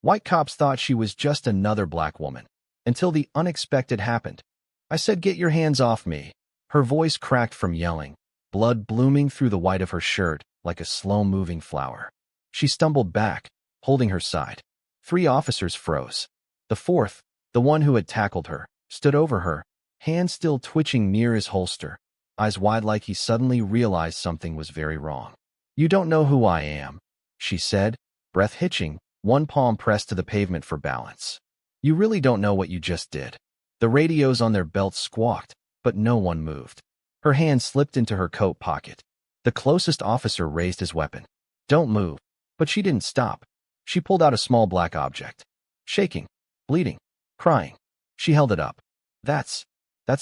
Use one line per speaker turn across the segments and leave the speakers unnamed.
White cops thought she was just another black woman, until the unexpected happened. I said, "Get your hands off me." Her voice cracked from yelling, blood blooming through the white of her shirt like a slow-moving flower. She stumbled back, holding her side. 3 officers froze. The 4th, the one who had tackled her, stood over her, hand still twitching near his holster, eyes wide like he suddenly realized something was very wrong. "You don't know who I am," she said, breath hitching, one palm pressed to the pavement for balance. "You really don't know what you just did." The radios on their belts squawked, but no one moved. Her hand slipped into her coat pocket. The closest officer raised his weapon. "Don't move." But she didn't stop. She pulled out a small black object. Shaking, bleeding, crying. She held it up. That's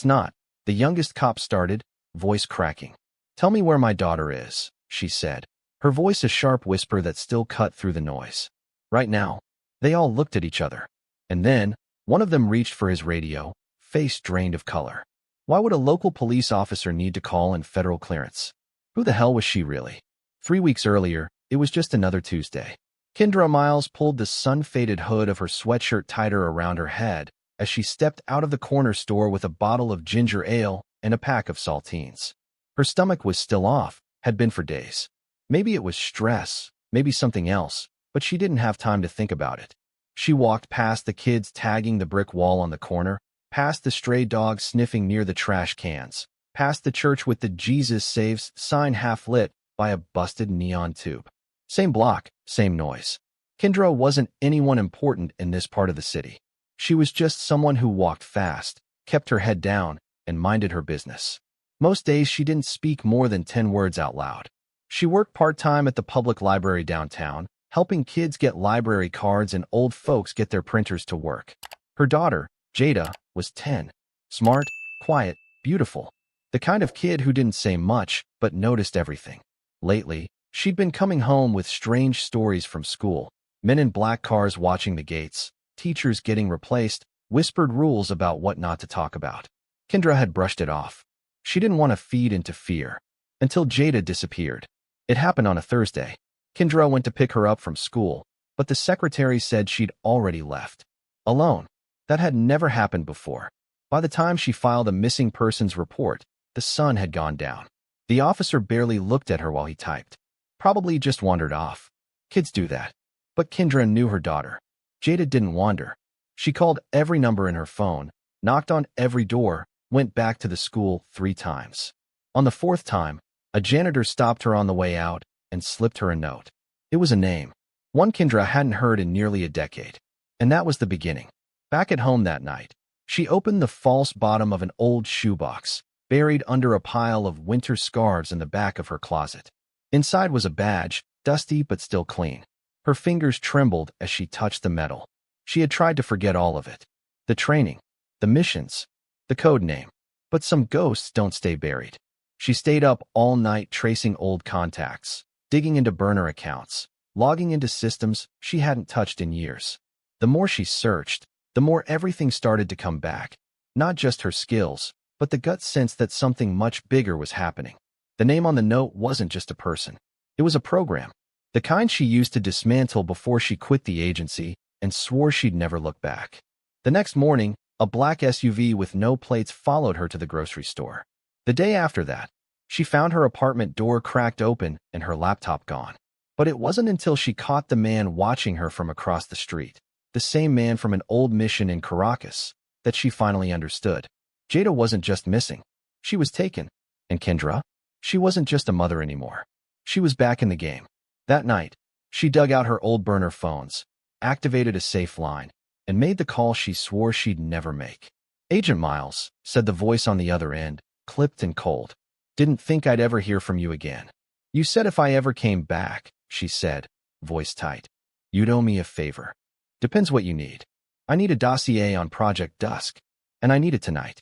not," the youngest cop started, voice cracking. "Tell me where my daughter is," she said, her voice a sharp whisper that still cut through the noise. "Right now." They all looked at each other. And then, one of them reached for his radio, face drained of color. Why would a local police officer need to call in federal clearance? Who the hell was she really? 3 weeks earlier, it was just another Tuesday. Kendra Miles pulled the sun-faded hood of her sweatshirt tighter around her head as she stepped out of the corner store with a bottle of ginger ale and a pack of saltines. Her stomach was still off, had been for days. Maybe it was stress, maybe something else, but she didn't have time to think about it. She walked past the kids tagging the brick wall on the corner, past the stray dog sniffing near the trash cans, past the church with the "Jesus Saves" sign half lit by a busted neon tube. Same block, same noise. Kendra wasn't anyone important in this part of the city. She was just someone who walked fast, kept her head down, and minded her business. Most days she didn't speak more than 10 words out loud. She worked part-time at the public library downtown, helping kids get library cards and old folks get their printers to work. Her daughter, Jada, was 10. Smart, quiet, beautiful. The kind of kid who didn't say much, but noticed everything. Lately, she'd been coming home with strange stories from school. Men in black cars watching the gates, teachers getting replaced, whispered rules about what not to talk about. Kendra had brushed it off. She didn't want to feed into fear. Until Jada disappeared. It happened on a Thursday. Kendra went to pick her up from school, but the secretary said she'd already left. Alone. That had never happened before. By the time she filed a missing persons report, the sun had gone down. The officer barely looked at her while he typed. Probably just wandered off. Kids do that. But Kendra knew her daughter. Jada didn't wander. She called every number in her phone, knocked on every door, went back to the school 3 times. On the 4th time, a janitor stopped her on the way out and slipped her a note. It was a name, one Kendra hadn't heard in nearly a decade. And that was the beginning. Back at home that night, she opened the false bottom of an old shoebox, buried under a pile of winter scarves in the back of her closet. Inside was a badge, dusty but still clean. Her fingers trembled as she touched the metal. She had tried to forget all of it. The training, the missions, the code name. But some ghosts don't stay buried. She stayed up all night tracing old contacts, digging into burner accounts, logging into systems she hadn't touched in years. The more she searched, the more everything started to come back. Not just her skills, but the gut sense that something much bigger was happening. The name on the note wasn't just a person. It was a program. The kind she used to dismantle before she quit the agency and swore she'd never look back. The next morning, a black SUV with no plates followed her to the grocery store. The day after that, she found her apartment door cracked open and her laptop gone. But it wasn't until she caught the man watching her from across the street, the same man from an old mission in Caracas, that she finally understood. Jada wasn't just missing. She was taken. And Kendra? She wasn't just a mother anymore. She was back in the game. That night, she dug out her old burner phones, activated a safe line, and made the call she swore she'd never make. "Agent Miles," said the voice on the other end, clipped and cold. "Didn't think I'd ever hear from you again. You said if I ever came back," she said, voice tight. "You'd owe me a favor. Depends what you need. I need a dossier on Project Dusk, and I need it tonight."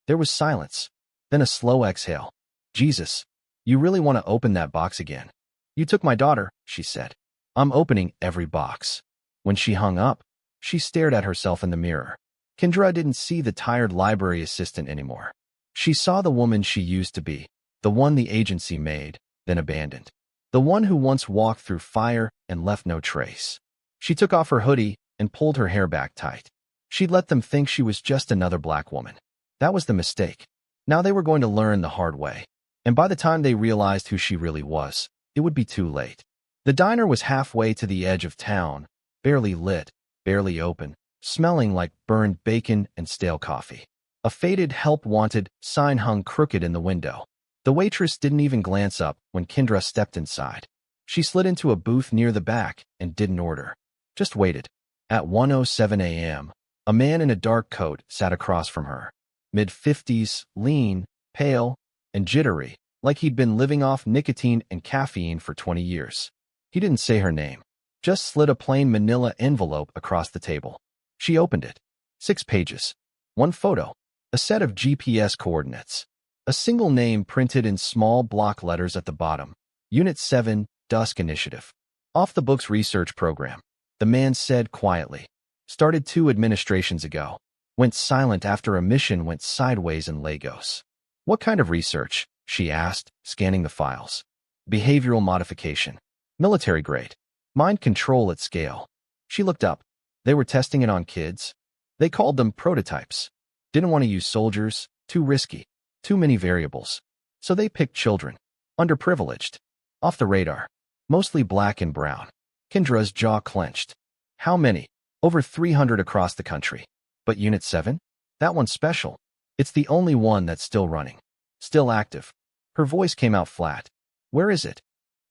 There was silence, then a slow exhale. "Jesus, you really want to open that box again?" "You took my daughter," she said. "I'm opening every box." When she hung up, she stared at herself in the mirror. Kendra didn't see the tired library assistant anymore. She saw the woman she used to be, the one the agency made, then abandoned. The one who once walked through fire and left no trace. She took off her hoodie, and pulled her hair back tight. She'd let them think she was just another black woman. That was the mistake. Now they were going to learn the hard way. And by the time they realized who she really was, it would be too late. The diner was halfway to the edge of town, barely lit, barely open, smelling like burned bacon and stale coffee. A faded "Help Wanted" sign hung crooked in the window. The waitress didn't even glance up when Kendra stepped inside. She slid into a booth near the back and didn't order. Just waited. At 1:07 a.m., a man in a dark coat sat across from her. Mid-50s, lean, pale, and jittery, like he'd been living off nicotine and caffeine for 20 years. He didn't say her name, just slid a plain manila envelope across the table. She opened it. 6 pages. 1 photo. A set of GPS coordinates. A single name printed in small block letters at the bottom. Unit 7, Dusk Initiative. Off the books research program. The man said quietly. Started 2 administrations ago. Went silent after a mission went sideways in Lagos. What kind of research? She asked, scanning the files. Behavioral modification. Military grade. Mind control at scale. She looked up. They were testing it on kids. They called them prototypes. Didn't want to use soldiers. Too risky. Too many variables. So they picked children. Underprivileged. Off the radar. Mostly black and brown. Kendra's jaw clenched. How many? Over 300 across the country. But Unit 7? That one's special. It's the only one that's still running. Still active. Her voice came out flat. Where is it?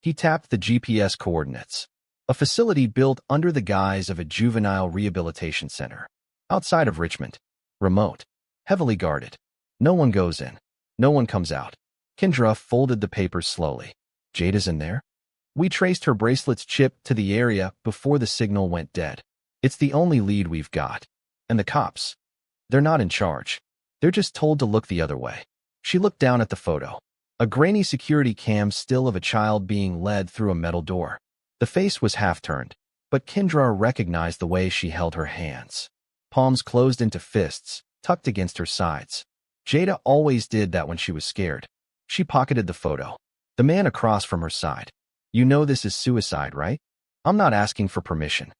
He tapped the GPS coordinates. A facility built under the guise of a juvenile rehabilitation center. Outside of Richmond. Remote. Heavily guarded. No one goes in. No one comes out. Kendra folded the papers slowly. Jada's in there? We traced her bracelet's chip to the area before the signal went dead. It's the only lead we've got. And the cops. They're not in charge. They're just told to look the other way. She looked down at the photo. A grainy security cam still of a child being led through a metal door. The face was half-turned, but Kendra recognized the way she held her hands. Palms closed into fists, tucked against her sides. Jada always did that when she was scared. She pocketed the photo. The man across from her side. You know this is suicide, right? I'm not asking for permission.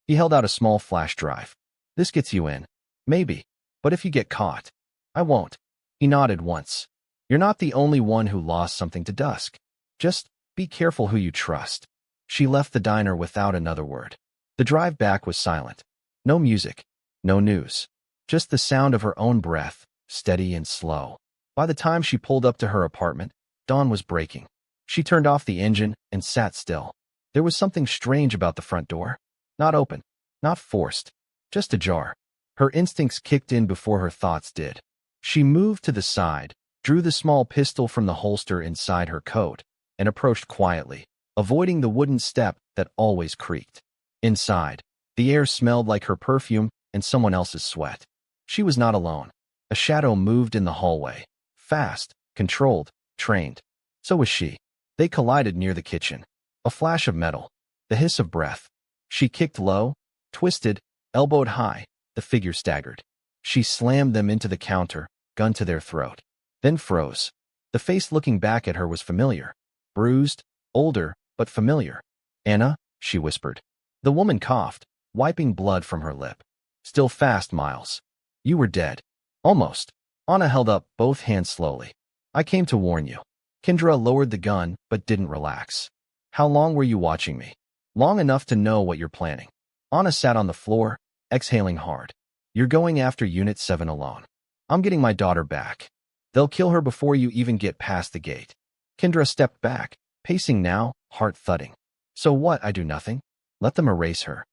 He held out a small flash drive. This gets you in. Maybe. But if you get caught, I won't. He nodded once. You're not the only one who lost something to Dusk. Just be careful who you trust. She left the diner without another word. The drive back was silent. No music. No news. Just the sound of her own breath, steady and slow. By the time she pulled up to her apartment, dawn was breaking. She turned off the engine and sat still. There was something strange about the front door. Not open. Not forced. Just ajar. Her instincts kicked in before her thoughts did. She moved to the side, drew the small pistol from the holster inside her coat, and approached quietly, avoiding the wooden step that always creaked. Inside, the air smelled like her perfume and someone else's sweat. She was not alone. A shadow moved in the hallway. Fast, controlled, trained. So was she. They collided near the kitchen. A flash of metal. The hiss of breath. She kicked low, twisted, elbowed high. The figure staggered. She slammed them into the counter, gun to their throat. Then froze. The face looking back at her was familiar. Bruised, older, but familiar. Anna, she whispered. The woman coughed, wiping blood from her lip. Still fast, Miles. You were dead. Almost. Anna held up both hands slowly. I came to warn you. Kendra lowered the gun, but didn't relax. How long were you watching me? Long enough to know what you're planning. Anna sat on the floor, exhaling hard. You're going after Unit 7 alone. I'm getting my daughter back. They'll kill her before you even get past the gate. Kendra stepped back, pacing now, heart thudding. So what? I do nothing? Let them erase her.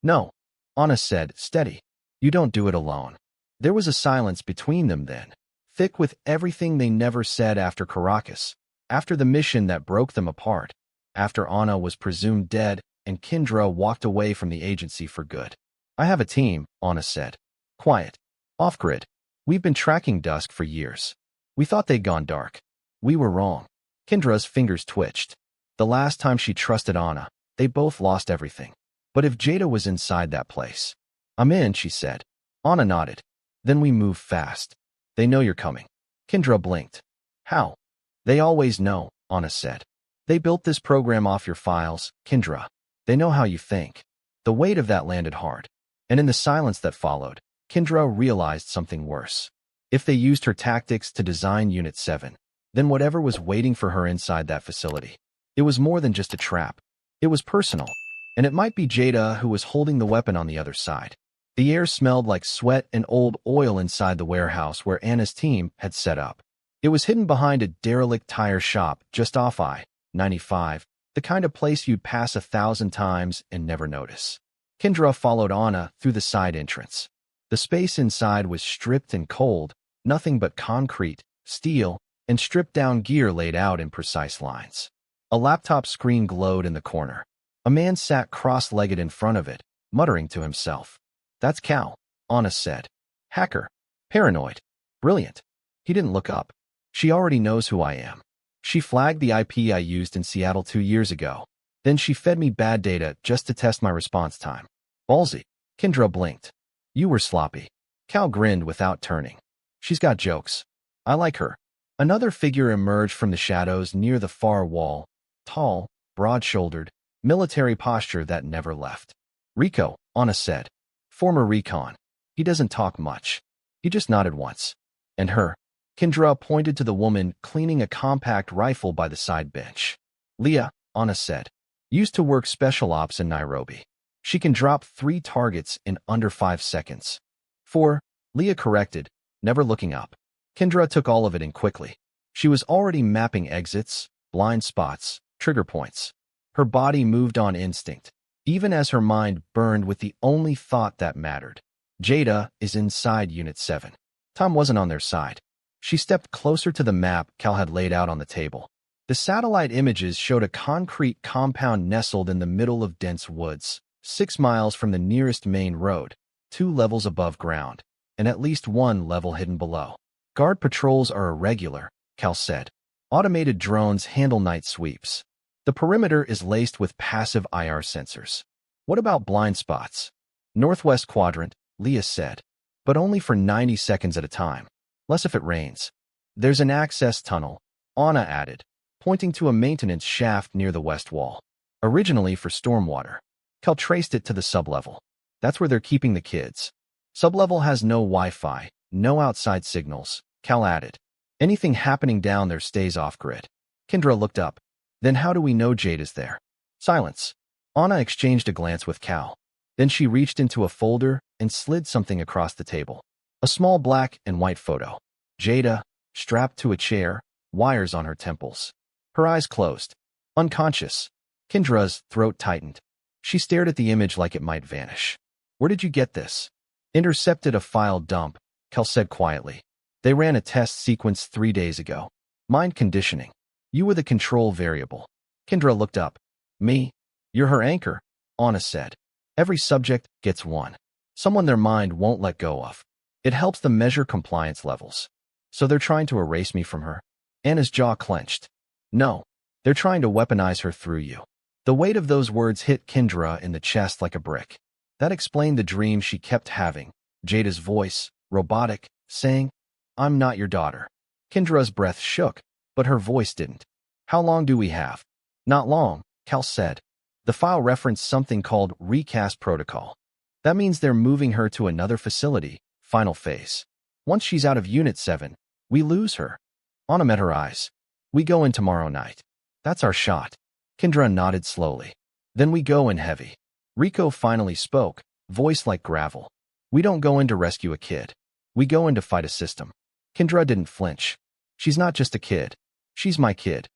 No. Anna said, steady. You don't do it alone. There was a silence between them then, thick with everything they never said after Caracas, after the mission that broke them apart, after Anna was presumed dead and Kendra walked away from the agency for good. I have a team, Anna said. Quiet. Off-grid. We've been tracking Dusk for years. We thought they'd gone dark. We were wrong. Kendra's fingers twitched. The last time she trusted Anna, they both lost everything. But if Jada was inside that place. I'm in, she said. Anna nodded. Then we move fast. They know you're coming. Kendra blinked. How? They always know, Anna said. They built this program off your files, Kendra. They know how you think. The weight of that landed hard. And in the silence that followed, Kendra realized something worse. If they used her tactics to design Unit 7, then whatever was waiting for her inside that facility, it was more than just a trap. It was personal, and it might be Jada who was holding the weapon on the other side. The air smelled like sweat and old oil inside the warehouse where Anna's team had set up. It was hidden behind a derelict tire shop just off I-95, the kind of place you'd pass 1,000 times and never notice. Kendra followed Anna through the side entrance. The space inside was stripped and cold, nothing but concrete, steel, and stripped-down gear laid out in precise lines. A laptop screen glowed in the corner. A man sat cross-legged in front of it, muttering to himself. "That's Cal," Anna said. "Hacker. Paranoid. Brilliant." He didn't look up. "She already knows who I am. She flagged the IP I used in Seattle 2 years ago. Then she fed me bad data just to test my response time. Ballsy." Kendra blinked. "You were sloppy." Cal grinned without turning. "She's got jokes. I like her." Another figure emerged from the shadows near the far wall, tall, broad-shouldered, military posture that never left. "Rico," Anna said. "Former recon. He doesn't talk much." He just nodded once. "And her?" Kendra pointed to the woman cleaning a compact rifle by the side bench. "Leah," Anna said. "Used to work special ops in Nairobi. She can drop 3 targets in under 5 seconds. 4, Leah corrected, never looking up. Kendra took all of it in quickly. She was already mapping exits, blind spots, trigger points. Her body moved on instinct, even as her mind burned with the only thought that mattered. Jada is inside Unit 7. Tom wasn't on their side. She stepped closer to the map Cal had laid out on the table. The satellite images showed a concrete compound nestled in the middle of dense woods, 6 miles from the nearest main road, 2 levels above ground, and at least 1 level hidden below. "Guard patrols are irregular," Cal said. "Automated drones handle night sweeps. The perimeter is laced with passive IR sensors." "What about blind spots?" "Northwest quadrant," Leah said, "but only for 90 seconds at a time. Less if it rains." "There's an access tunnel," Anna added, pointing to a maintenance shaft near the west wall. "Originally for stormwater." Cal traced it to the sublevel. "That's where they're keeping the kids." "Sublevel has no Wi-Fi, no outside signals," Cal added. "Anything happening down there stays off-grid." Kendra looked up. "Then how do we know Jade is there?" Silence. Anna exchanged a glance with Cal. Then she reached into a folder and slid something across the table. A small black and white photo. Jada, strapped to a chair, wires on her temples. Her eyes closed. Unconscious. Kendra's throat tightened. She stared at the image like it might vanish. "Where did you get this?" "Intercepted a file dump," Cal said quietly. "They ran a test sequence 3 days ago. Mind conditioning. You were the control variable." Kendra looked up. "Me? You're her anchor," Anna said. "Every subject gets one. Someone their mind won't let go of. It helps them measure compliance levels. So they're trying to erase me from her?" Anna's jaw clenched. "No. They're trying to weaponize her through you." The weight of those words hit Kendra in the chest like a brick. That explained the dream she kept having. Jada's voice, robotic, saying, "I'm not your daughter." Kendra's breath shook, but her voice didn't. "How long do we have?" "Not long," Cal said. "The file referenced something called recast protocol. That means they're moving her to another facility, final phase. Once she's out of Unit 7, we lose her." Anna met her eyes. "We go in tomorrow night. That's our shot." Kendra nodded slowly. "Then we go in heavy." Rico finally spoke, voice like gravel. "We don't go in to rescue a kid. We go in to fight a system." Kendra didn't flinch. "She's not just a kid. She's my kid."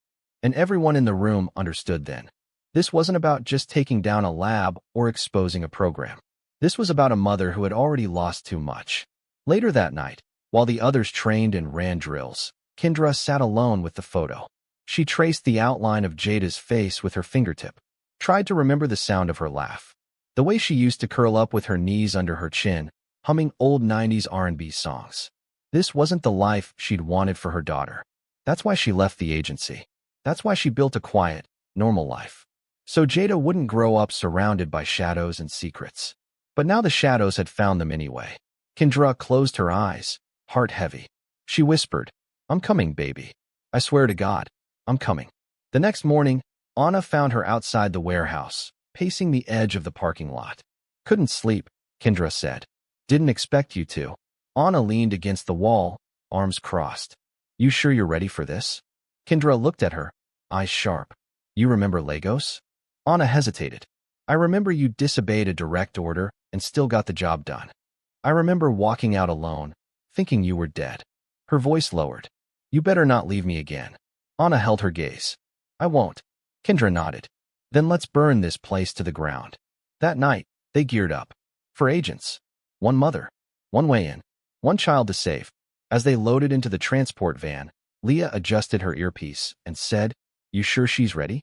And everyone in the room understood then. This wasn't about just taking down a lab or exposing a program. This was about a mother who had already lost too much. Later that night, while the others trained and ran drills, Kendra sat alone with the photo. She traced the outline of Jada's face with her fingertip, tried to remember the sound of her laugh. The way she used to curl up with her knees under her chin, humming old 90s R&B songs. This wasn't the life she'd wanted for her daughter. That's why she left the agency. That's why she built a quiet, normal life. So Jada wouldn't grow up surrounded by shadows and secrets. But now the shadows had found them anyway. Kendra closed her eyes, heart heavy. She whispered, "I'm coming, baby. I swear to God, I'm coming." The next morning, Anna found her outside the warehouse, pacing the edge of the parking lot. "Couldn't sleep," Kendra said. Didn't expect you to. Anna leaned against the wall, arms crossed. You sure you're ready for this? Kendra looked at her, eyes sharp. You remember Lagos? Anna hesitated. I remember you disobeyed a direct order and still got the job done. I remember walking out alone, thinking you were dead. Her voice lowered. You better not leave me again. Anna held her gaze. I won't. Kendra nodded. Then let's burn this place to the ground. That night, they geared up. For agents. One mother. One way in. One child to save. As they loaded into the transport van, Leah adjusted her earpiece and said, You sure she's ready?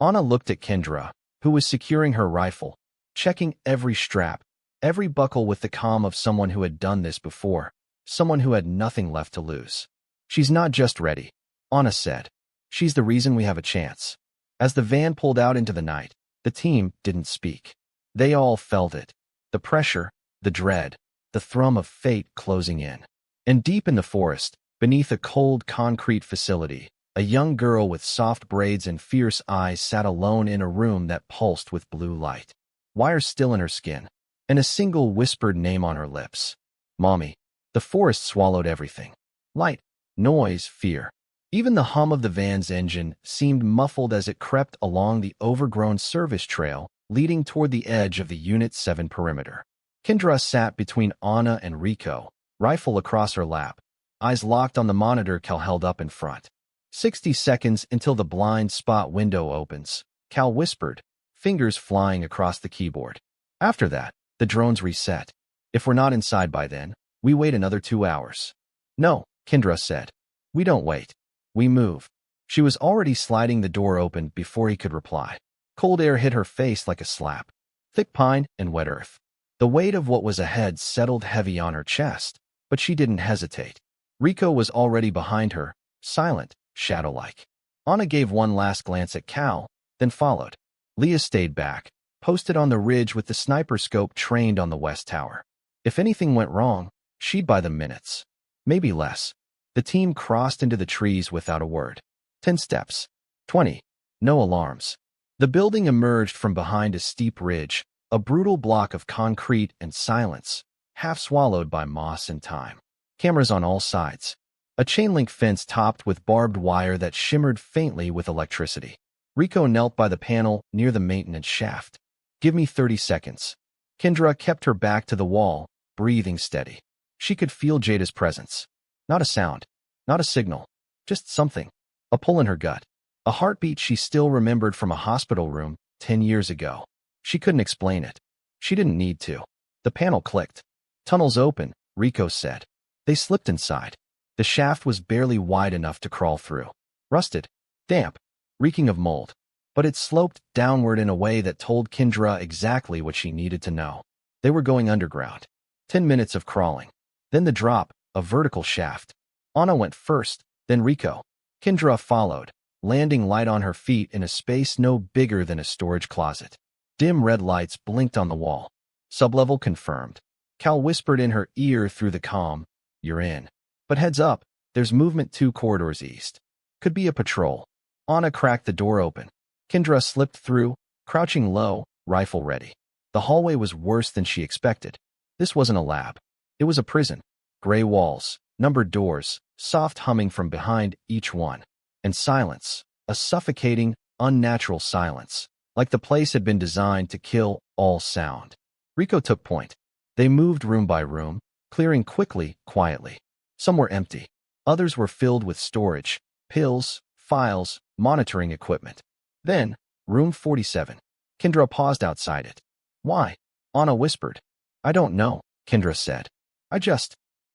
Anna looked at Kendra, who was securing her rifle, checking every strap, every buckle with the calm of someone who had done this before, someone who had nothing left to lose. She's not just ready, Anna said. She's the reason we have a chance. As the van pulled out into the night, the team didn't speak. They all felt it. The pressure, the dread, the thrum of fate closing in. And deep in the forest, beneath a cold concrete facility, a young girl with soft braids and fierce eyes sat alone in a room that pulsed with blue light. Wires still in her skin, and a single whispered name on her lips. Mommy. The forest swallowed everything. Light, noise, fear. Even the hum of the van's engine seemed muffled as it crept along the overgrown service trail leading toward the edge of the Unit 7 perimeter. Kendra sat between Anna and Rico, rifle across her lap, eyes locked on the monitor Cal held up in front. 60 seconds until the blind spot window opens, Cal whispered, fingers flying across the keyboard. After that, the drones reset. If we're not inside by then, we wait another 2 hours. No, Kendra said. We don't wait. We move. She was already sliding the door open before he could reply. Cold air hit her face like a slap. Thick pine and wet earth. The weight of what was ahead settled heavy on her chest, but she didn't hesitate. Rico was already behind her, silent, shadow-like. Anna gave one last glance at Cal, then followed. Leah stayed back, posted on the ridge with the sniper scope trained on the west tower. If anything went wrong, she'd buy them minutes. Maybe less. The team crossed into the trees without a word. 10 steps. 20. No alarms. The building emerged from behind a steep ridge, a brutal block of concrete and silence, half swallowed by moss and time. Cameras on all sides. A chain-link fence topped with barbed wire that shimmered faintly with electricity. Rico knelt by the panel near the maintenance shaft. Give me 30 seconds. Kendra kept her back to the wall, breathing steady. She could feel Jada's presence. Not a sound. Not a signal. Just something. A pull in her gut. A heartbeat she still remembered from a hospital room 10 years ago. She couldn't explain it. She didn't need to. The panel clicked. Tunnels open, Rico said. They slipped inside. The shaft was barely wide enough to crawl through. Rusted. Damp. Reeking of mold. But it sloped downward in a way that told Kendra exactly what she needed to know. They were going underground. 10 minutes of crawling. Then the drop, a vertical shaft. Anna went first, then Rico. Kendra followed, landing light on her feet in a space no bigger than a storage closet. Dim red lights blinked on the wall. Sublevel confirmed. Cal whispered in her ear through the comm, You're in. But heads up, there's movement 2 corridors east. Could be a patrol. Anna cracked the door open. Kendra slipped through, crouching low, rifle ready. The hallway was worse than she expected. This wasn't a lab. It was a prison. Gray walls, numbered doors, soft humming from behind each one. And silence, a suffocating, unnatural silence, like the place had been designed to kill all sound. Rico took point. They moved room by room, clearing quickly, quietly. Some were empty. Others were filled with storage, pills, files, monitoring equipment. Then, room 47. Kendra paused outside it. Why? Anna whispered. I don't know, Kendra said.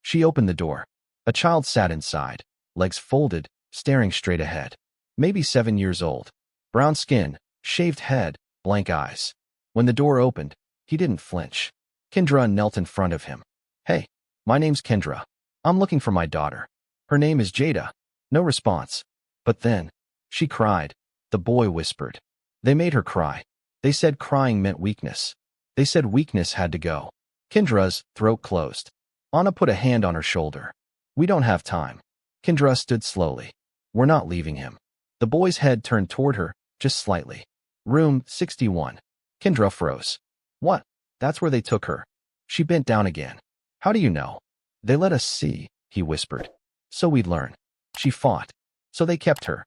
She opened the door. A child sat inside, legs folded, staring straight ahead. Maybe 7 years old. Brown skin, shaved head, blank eyes. When the door opened, he didn't flinch. Kendra knelt in front of him. Hey, my name's Kendra. I'm looking for my daughter. Her name is Jada. No response. But then, she cried. The boy whispered. They made her cry. They said crying meant weakness. They said weakness had to go. Kendra's throat closed. Anna put a hand on her shoulder. We don't have time. Kendra stood slowly. We're not leaving him. The boy's head turned toward her, just slightly. Room 61. Kendra froze. What? That's where they took her. She bent down again. How do you know? They let us see, he whispered. So we'd learn. She fought. So they kept her.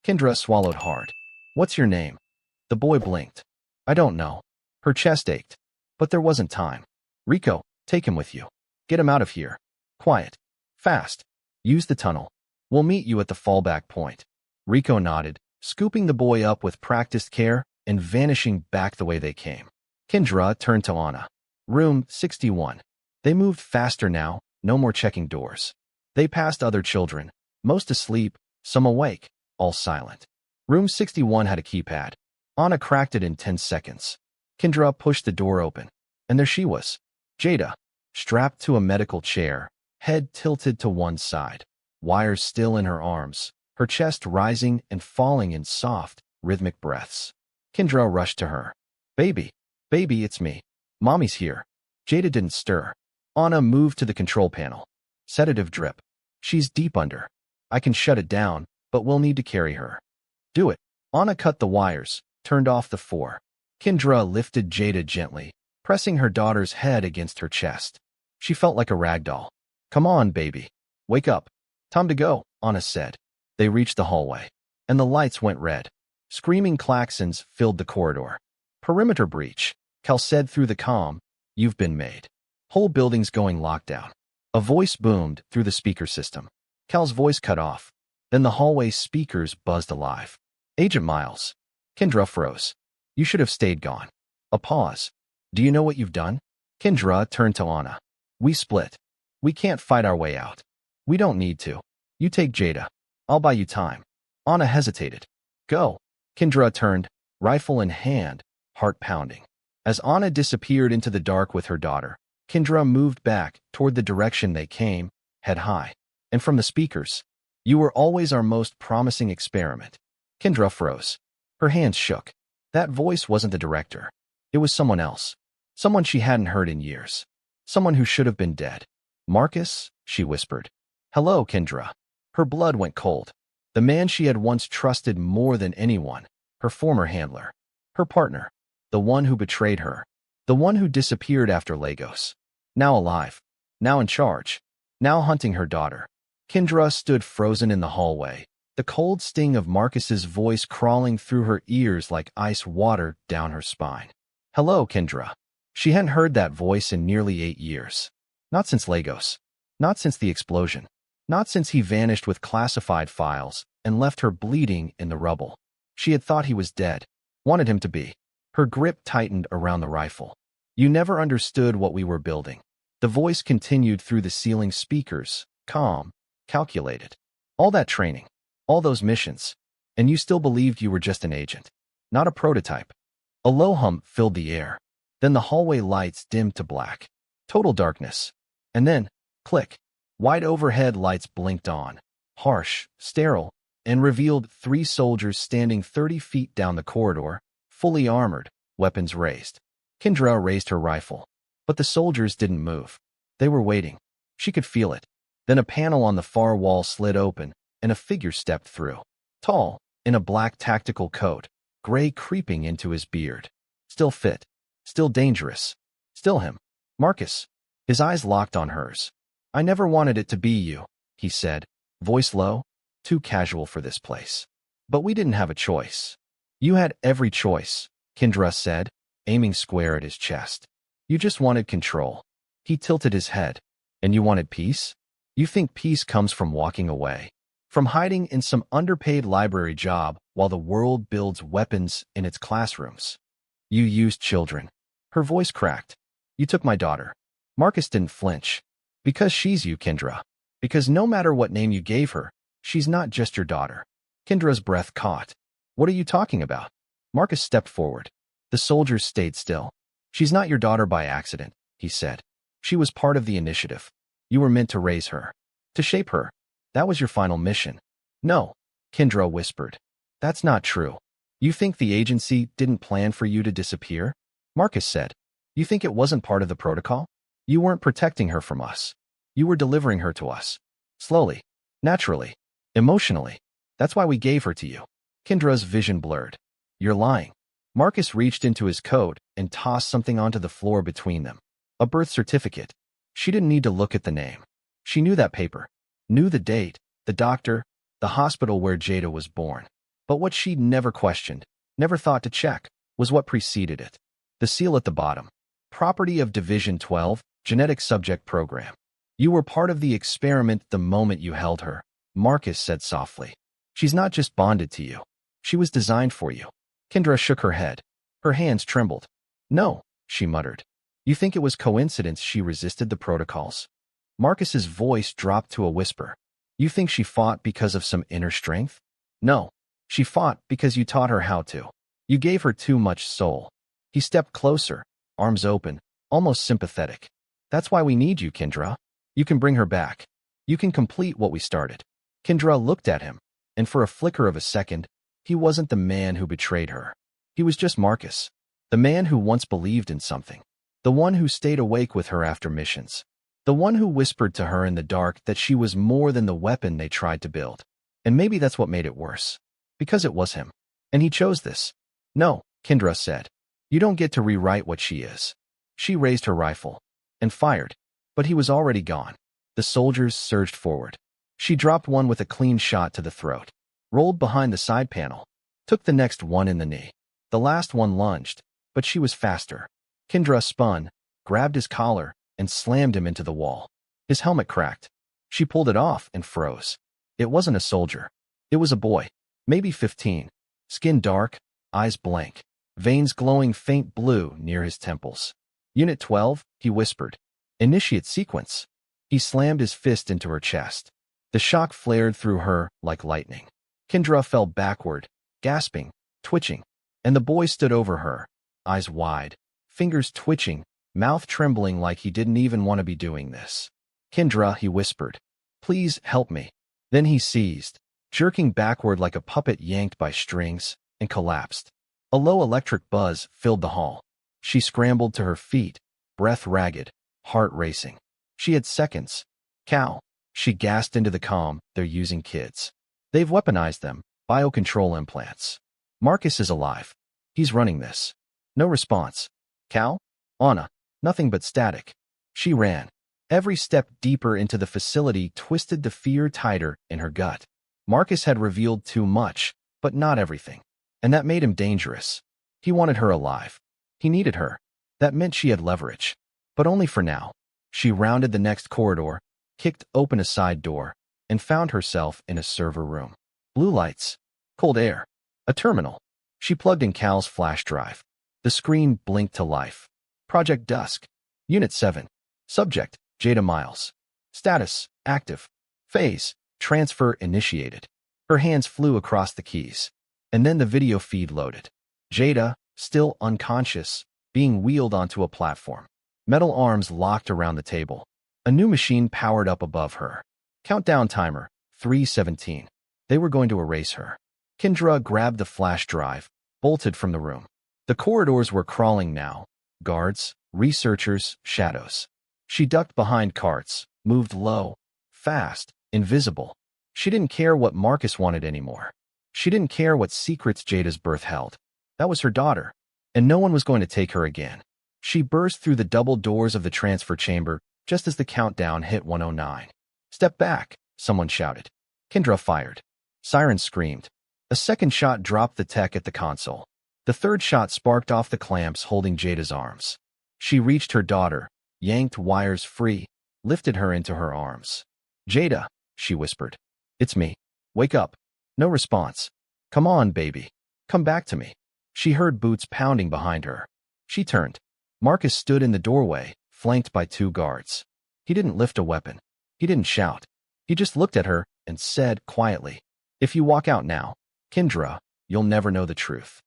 Kendra swallowed hard. What's your name? The boy blinked. I don't know. Her chest ached. But there wasn't time. Rico, take him with you. Get him out of here. Quiet. Fast. Use the tunnel. We'll meet you at the fallback point. Rico nodded, scooping the boy up with practiced care and vanishing back the way they came. Kendra turned to Anna. Room 61. They moved faster now, no more checking doors. They passed other children, most asleep, some awake, all silent. Room 61 had a keypad. Anna cracked it in 10 seconds. Kendra pushed the door open, and there she was, Jada, strapped to a medical chair, head tilted to one side, wires still in her arms, her chest rising and falling in soft, rhythmic breaths. Kendra rushed to her. Baby, it's me. Mommy's here. Jada didn't stir. Anna moved to the control panel. Sedative drip. She's deep under. I can shut it down, but we'll need to carry her. Do it. Anna cut the wires, turned off the 4. Kendra lifted Jada gently, pressing her daughter's head against her chest. She felt like a rag doll. Come on, baby. Wake up. Time to go, Anna said. They reached the hallway, and the lights went red. Screaming klaxons filled the corridor. Perimeter breach, Cal said through the comm. You've been made. Whole building's going lockdown. A voice boomed through the speaker system. Cal's voice cut off. Then the hallway speakers buzzed alive. Agent Miles. Kendra froze. You should have stayed gone. A pause. Do you know what you've done? Kendra turned to Anna. We split. We can't fight our way out. We don't need to. You take Jada. I'll buy you time. Anna hesitated. Go. Kendra turned, rifle in hand, heart pounding. As Anna disappeared into the dark with her daughter, Kendra moved back toward the direction they came, head high. And from the speakers, you were always our most promising experiment. Kendra froze. Her hands shook. That voice wasn't the director. It was someone else. Someone she hadn't heard in years. Someone who should have been dead. Marcus, she whispered. Hello, Kendra. Her blood went cold. The man she had once trusted more than anyone, her former handler, her partner, the one who betrayed her, the one who disappeared after Lagos. Now alive, now in charge, now hunting her daughter. Kendra stood frozen in the hallway, the cold sting of Marcus's voice crawling through her ears like ice water down her spine. Hello, Kendra. She hadn't heard that voice in nearly 8 years. Not since Lagos. Not since the explosion. Not since he vanished with classified files and left her bleeding in the rubble. She had thought he was dead, wanted him to be. Her grip tightened around the rifle. You never understood what we were building. The voice continued through the ceiling speakers, calm, calculated. All that training, all those missions, and you still believed you were just an agent, not a prototype. A low hum filled the air. Then the hallway lights dimmed to black. Total darkness. And then, click. Wide overhead lights blinked on, harsh, sterile, and revealed 3 soldiers standing 30 feet down the corridor, fully armored, weapons raised. Kendra raised her rifle, but the soldiers didn't move. They were waiting. She could feel it. Then a panel on the far wall slid open, and a figure stepped through. Tall, in a black tactical coat, gray creeping into his beard. Still fit. Still dangerous. Still him. Marcus. His eyes locked on hers. I never wanted it to be you, he said, voice low, too casual for this place. But we didn't have a choice. You had every choice, Kendra said, aiming square at his chest. You just wanted control. He tilted his head. And you wanted peace? You think peace comes from walking away? From hiding in some underpaid library job while the world builds weapons in its classrooms? You used children. Her voice cracked. You took my daughter. Marcus didn't flinch. Because she's you, Kendra. Because no matter what name you gave her, she's not just your daughter. Kendra's breath caught. What are you talking about? Marcus stepped forward. The soldiers stayed still. She's not your daughter by accident, he said. She was part of the initiative. You were meant to raise her. To shape her. That was your final mission. No, Kendra whispered. That's not true. You think the agency didn't plan for you to disappear? Marcus said. You think it wasn't part of the protocol? You weren't protecting her from us. You were delivering her to us. Slowly. Naturally. Emotionally. That's why we gave her to you. Kendra's vision blurred. You're lying. Marcus reached into his coat and tossed something onto the floor between them. A birth certificate. She didn't need to look at the name. She knew that paper, knew the date, the doctor, the hospital where Jada was born. But what she'd never questioned, never thought to check, was what preceded it. The seal at the bottom. Property of Division 12, Genetic Subject Program. You were part of the experiment the moment you held her, Marcus said softly. She's not just bonded to you. She was designed for you. Kendra shook her head. Her hands trembled. No, she muttered. You think it was coincidence she resisted the protocols? Marcus's voice dropped to a whisper. You think she fought because of some inner strength? No. She fought because you taught her how to. You gave her too much soul. He stepped closer, arms open, almost sympathetic. That's why we need you, Kendra. You can bring her back. You can complete what we started. Kendra looked at him, and for a flicker of a second, he wasn't the man who betrayed her. He was just Marcus, the man who once believed in something, the one who stayed awake with her after missions, the one who whispered to her in the dark that she was more than the weapon they tried to build. And maybe that's what made it worse. Because it was him. And he chose this. No, Kendra said. You don't get to rewrite what she is. She raised her rifle and fired, but he was already gone. The soldiers surged forward. She dropped one with a clean shot to the throat, rolled behind the side panel, took the next one in the knee. The last one lunged, but she was faster. Kendra spun, grabbed his collar, and slammed him into the wall. His helmet cracked. She pulled it off and froze. It wasn't a soldier. It was a boy, maybe 15, skin dark, eyes blank, veins glowing faint blue near his temples. Unit 12, he whispered. Initiate sequence. He slammed his fist into her chest. The shock flared through her like lightning. Kendra fell backward, gasping, twitching, and the boy stood over her, eyes wide, fingers twitching, mouth trembling like he didn't even want to be doing this. Kendra, he whispered. Please help me. Then he seized, jerking backward like a puppet yanked by strings, and collapsed. A low electric buzz filled the hall. She scrambled to her feet, breath ragged, heart racing. She had seconds. Cal. She gasped into the comm. They're using kids. They've weaponized them, biocontrol implants. Marcus is alive. He's running this. No response. Cal? Anna. Nothing but static. She ran. Every step deeper into the facility twisted the fear tighter in her gut. Marcus had revealed too much, but not everything. And that made him dangerous. He wanted her alive. He needed her. That meant she had leverage. But only for now. She rounded the next corridor, kicked open a side door, and found herself in a server room. Blue lights. Cold air. A terminal. She plugged in Cal's flash drive. The screen blinked to life. Project Dusk. Unit 7. Subject, Jada Miles. Status, active. Phase, transfer initiated. Her hands flew across the keys. And then the video feed loaded. Jada, still unconscious, being wheeled onto a platform. Metal arms locked around the table. A new machine powered up above her. Countdown timer, 3:17. They were going to erase her. Kendra grabbed the flash drive, bolted from the room. The corridors were crawling now. Guards, researchers, shadows. She ducked behind carts, moved low, fast, invisible. She didn't care what Marcus wanted anymore. She didn't care what secrets Jada's birth held. That was her daughter, and no one was going to take her again. She burst through the double doors of the transfer chamber just as the countdown hit 109. Step back, someone shouted. Kendra fired. Sirens screamed. A second shot dropped the tech at the console. The third shot sparked off the clamps holding Jada's arms. She reached her daughter, yanked wires free, lifted her into her arms. Jada, she whispered. It's me. Wake up. No response. Come on, baby. Come back to me. She heard boots pounding behind her. She turned. Marcus stood in the doorway, flanked by 2 guards. He didn't lift a weapon. He didn't shout. He just looked at her and said quietly, If you walk out now, Kendra, you'll never know the truth.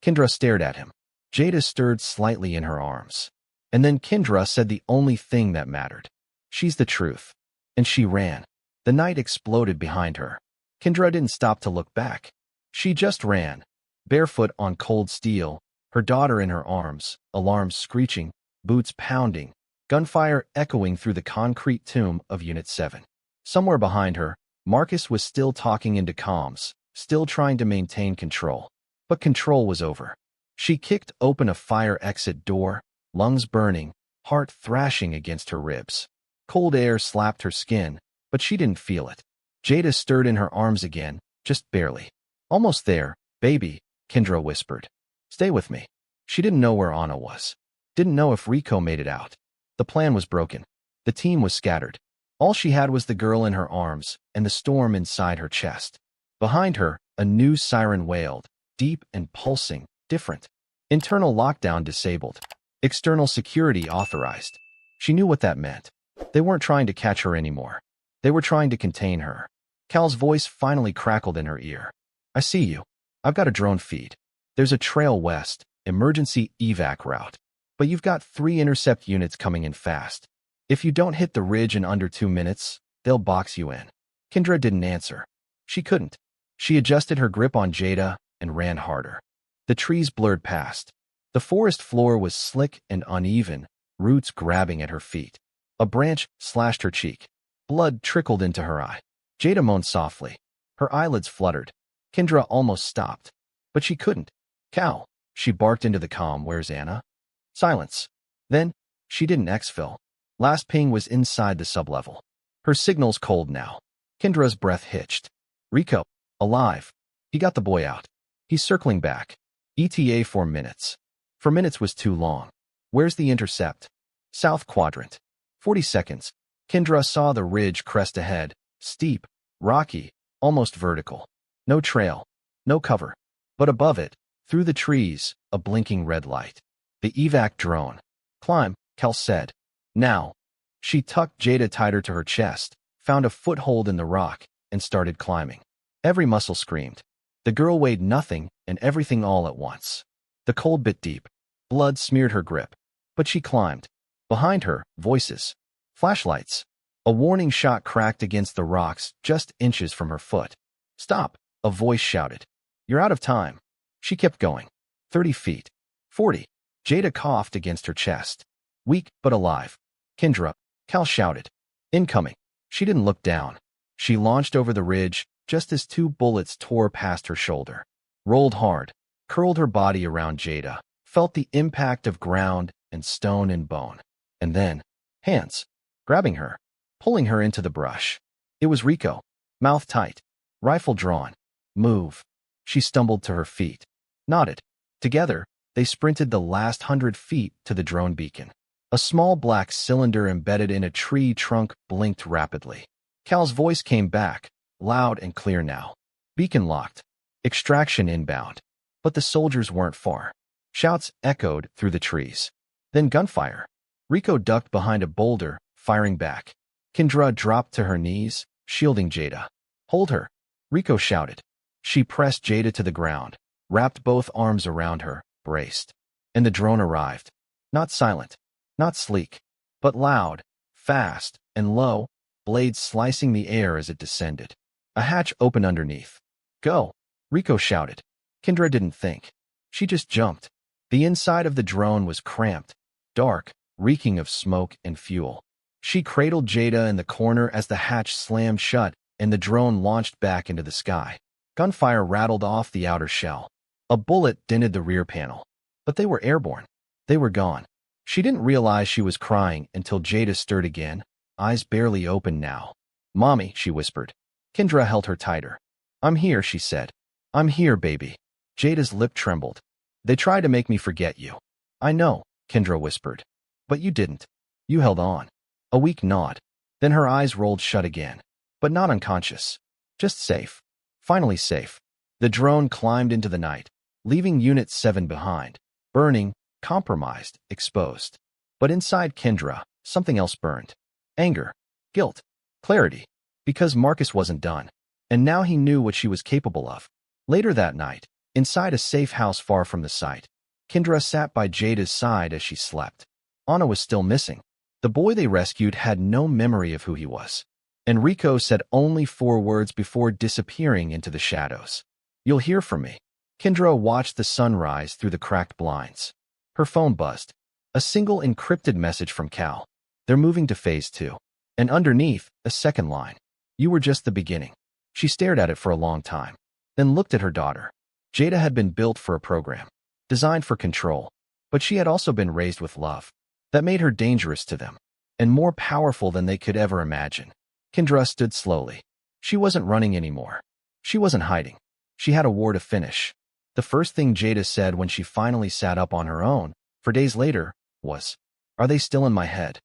Kendra stared at him. Jada stirred slightly in her arms. And then Kendra said the only thing that mattered. She's the truth. And she ran. The night exploded behind her. Kendra didn't stop to look back. She just ran, barefoot on cold steel, her daughter in her arms, alarms screeching, boots pounding, gunfire echoing through the concrete tomb of Unit 7. Somewhere behind her, Marcus was still talking into comms, still trying to maintain control. But control was over. She kicked open a fire exit door, lungs burning, heart thrashing against her ribs. Cold air slapped her skin, but she didn't feel it. Jada stirred in her arms again, just barely. Almost there, baby, Kendra whispered. Stay with me. She didn't know where Anna was. Didn't know if Rico made it out. The plan was broken. The team was scattered. All she had was the girl in her arms and the storm inside her chest. Behind her, a new siren wailed, deep and pulsing, different. Internal lockdown disabled. External security authorized. She knew what that meant. They weren't trying to catch her anymore. They were trying to contain her. Cal's voice finally crackled in her ear. I see you. I've got a drone feed. There's a trail west, emergency evac route. But you've got 3 intercept units coming in fast. If you don't hit the ridge in under 2 minutes, they'll box you in. Kendra didn't answer. She couldn't. She adjusted her grip on Jada and ran harder. The trees blurred past. The forest floor was slick and uneven, roots grabbing at her feet. A branch slashed her cheek. Blood trickled into her eye. Jada moaned softly. Her eyelids fluttered. Kendra almost stopped. But she couldn't. Cal, she barked into the comm, where's Anna? Silence. Then, she didn't exfil. Last ping was inside the sublevel. Her signal's cold now. Kendra's breath hitched. Rico, alive. He got the boy out. He's circling back. ETA 4 minutes. 4 minutes was too long. Where's the intercept? South quadrant. 40 seconds. Kendra saw the ridge crest ahead, steep, rocky, almost vertical. No trail, no cover. But above it, through the trees, a blinking red light. The evac drone. Climb, Cal said. Now. She tucked Jada tighter to her chest, found a foothold in the rock, and started climbing. Every muscle screamed. The girl weighed nothing and everything all at once. The cold bit deep. Blood smeared her grip. But she climbed. Behind her, voices. Flashlights. A warning shot cracked against the rocks just inches from her foot. Stop, a voice shouted. You're out of time. She kept going. 30 feet. 40. Jada coughed against her chest. Weak but alive. Kendra, Cal shouted. Incoming. She didn't look down. She launched over the ridge just as 2 bullets tore past her shoulder. Rolled hard. Curled her body around Jada. Felt the impact of ground and stone and bone. And then, hands. Grabbing her. Pulling her into the brush. It was Rico. Mouth tight. Rifle drawn. Move. She stumbled to her feet. Nodded. Together, they sprinted the last 100 feet to the drone beacon. A small black cylinder embedded in a tree trunk blinked rapidly. Cal's voice came back, loud and clear now. Beacon locked. Extraction inbound. But the soldiers weren't far. Shouts echoed through the trees. Then gunfire. Rico ducked behind a boulder, firing back. Kendra dropped to her knees, shielding Jada. Hold her. Rico shouted. She pressed Jada to the ground, wrapped both arms around her, braced. And the drone arrived. Not silent. Not sleek. But loud, fast, and low, blades slicing the air as it descended. A hatch opened underneath. Go. Rico shouted. Kendra didn't think. She just jumped. The inside of the drone was cramped, dark, reeking of smoke and fuel. She cradled Jada in the corner as the hatch slammed shut and the drone launched back into the sky. Gunfire rattled off the outer shell. A bullet dented the rear panel. But they were airborne. They were gone. She didn't realize she was crying until Jada stirred again, eyes barely open now. Mommy, she whispered. Kendra held her tighter. I'm here, she said. I'm here, baby. Jada's lip trembled. They tried to make me forget you. I know, Kendra whispered. But you didn't. You held on. A weak nod. Then her eyes rolled shut again. But not unconscious. Just safe. Finally safe. The drone climbed into the night, leaving Unit 7 behind, burning, compromised, exposed. But inside Kendra, something else burned. Anger. Guilt. Clarity. Because Marcus wasn't done. And now he knew what she was capable of. Later that night, inside a safe house far from the site, Kendra sat by Jada's side as she slept. Anna was still missing. The boy they rescued had no memory of who he was. And Rico said only 4 words before disappearing into the shadows. You'll hear from me. Kendra watched the sun rise through the cracked blinds. Her phone buzzed. A single encrypted message from Cal. They're moving to phase 2. And underneath, a second line. You were just the beginning. She stared at it for a long time, then looked at her daughter. Jada had been built for a program, designed for control, but she had also been raised with love. that made her dangerous to them, and more powerful than they could ever imagine. Kendra stood slowly. She wasn't running anymore. She wasn't hiding. She had a war to finish. The first thing Jada said when she finally sat up on her own, for days later, was, "Are they still in my head?"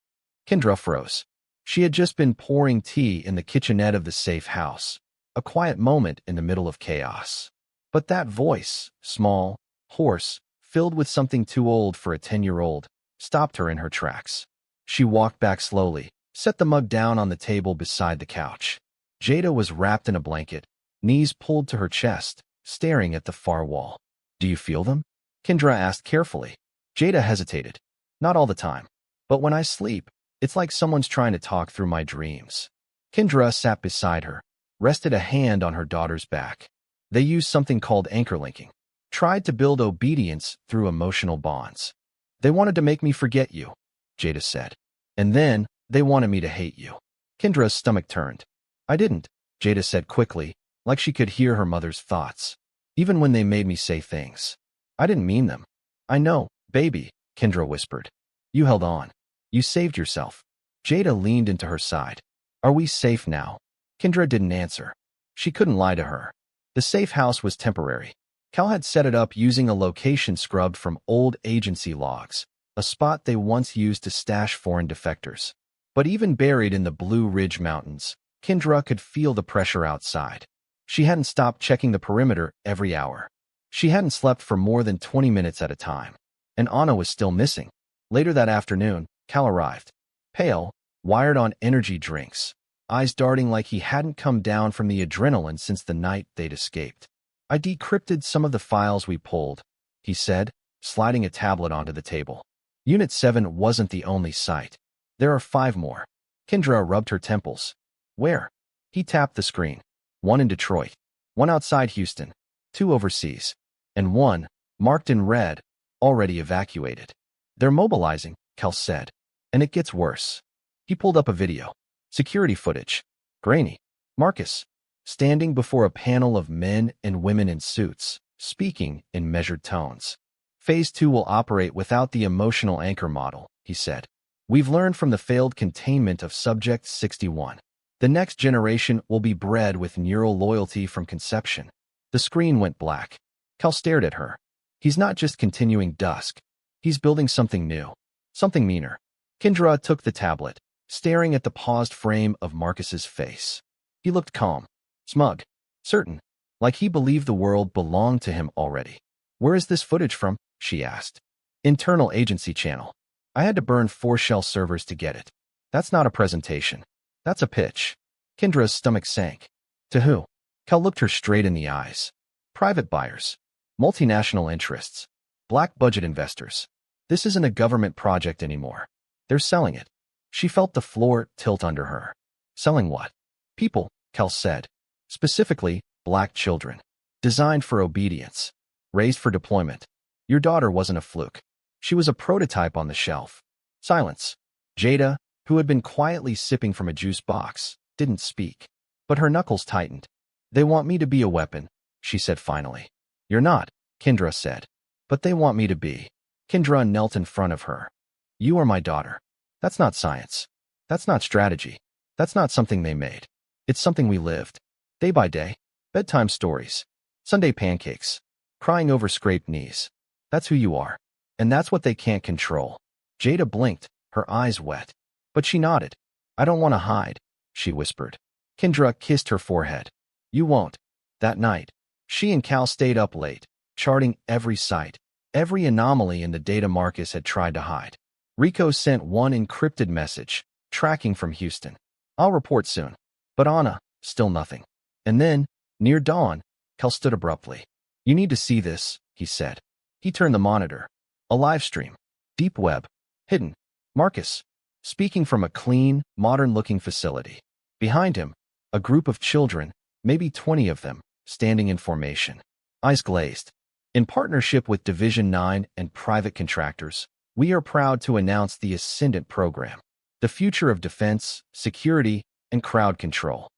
Kendra froze. She had just been pouring tea in the kitchenette of the safe house, a quiet moment in the middle of chaos. But that voice, small, hoarse, filled with something too old for a 10-year-old, stopped her in her tracks. She walked back slowly, set the mug down on the table beside the couch. Jada was wrapped in a blanket, knees pulled to her chest, staring at the far wall. "Do you feel them?" Kendra asked carefully. Jada hesitated. "Not all the time. But when I sleep, it's like someone's trying to talk through my dreams." Kendra sat beside her, rested a hand on her daughter's back. They used something called anchor linking, tried to build obedience through emotional bonds. "They wanted to make me forget you," Jada said. "And then, they wanted me to hate you." Kendra's stomach turned. "I didn't," Jada said quickly, like she could hear her mother's thoughts. "Even when they made me say things, I didn't mean them." "I know, baby," Kendra whispered. "You held on. You saved yourself." Jada leaned into her side. "Are we safe now?" Kendra didn't answer. She couldn't lie to her. The safe house was temporary. Cal had set it up using a location scrubbed from old agency logs, a spot they once used to stash foreign defectors. But even buried in the Blue Ridge Mountains, Kendra could feel the pressure outside. She hadn't stopped checking the perimeter every hour. She hadn't slept for more than 20 minutes at a time. And Anna was still missing. Later that afternoon, Cal arrived. Pale, wired on energy drinks, eyes darting like he hadn't come down from the adrenaline since the night they'd escaped. "I decrypted some of the files we pulled," he said, sliding a tablet onto the table. "Unit 7 wasn't the only site. There are 5 more." Kendra rubbed her temples. "Where?" He tapped the screen. "1 in Detroit, 1 outside Houston, 2 overseas, and 1, marked in red, already evacuated." "They're mobilizing," Cal said. "And it gets worse." He pulled up a video. Security footage. Grainy. Marcus, standing before a panel of men and women in suits, speaking in measured tones. "Phase 2 will operate without the emotional anchor model," he said. "We've learned from the failed containment of Subject 61. The next generation will be bred with neural loyalty from conception." The screen went black. Cal stared at her. He's not just continuing dusk. He's building something new. Something meaner. Kendra took the tablet, staring at the paused frame of Marcus's face. He looked calm, smug, certain, like he believed the world belonged to him already. "Where is this footage from?" she asked. "Internal agency channel. I had to burn 4 shell servers to get it. That's not a presentation. That's a pitch." Kendra's stomach sank. "To who?" Cal looked her straight in the eyes. "Private buyers. Multinational interests. Black budget investors. This isn't a government project anymore. They're selling it." She felt the floor tilt under her. "Selling what?" "People," Cal said. "Specifically, black children. Designed for obedience. Raised for deployment. Your daughter wasn't a fluke. She was a prototype on the shelf." Silence. Jada, who had been quietly sipping from a juice box, didn't speak. But her knuckles tightened. "They want me to be a weapon," she said finally. "You're not," Kendra said. "But they want me to be." Kendra knelt in front of her. "You are my daughter. That's not science. That's not strategy. That's not something they made. It's something we lived. Day by day. Bedtime stories. Sunday pancakes. Crying over scraped knees. That's who you are. And that's what they can't control." Jada blinked, her eyes wet. But she nodded. "I don't want to hide," she whispered. Kendra kissed her forehead. "You won't." That night, she and Cal stayed up late, charting every site, every anomaly in the data Marcus had tried to hide. Rico sent one encrypted message, tracking from Houston. "I'll report soon." But Anna, still nothing. And then, near dawn, Cal stood abruptly. "You need to see this," he said. He turned the monitor. A live stream. Deep web. Hidden. Marcus, speaking from a clean, modern-looking facility. Behind him, a group of children, maybe 20 of them, standing in formation. Eyes glazed. "In partnership with Division 9 and private contractors, we are proud to announce the Ascendant program, the future of defense, security, and crowd control."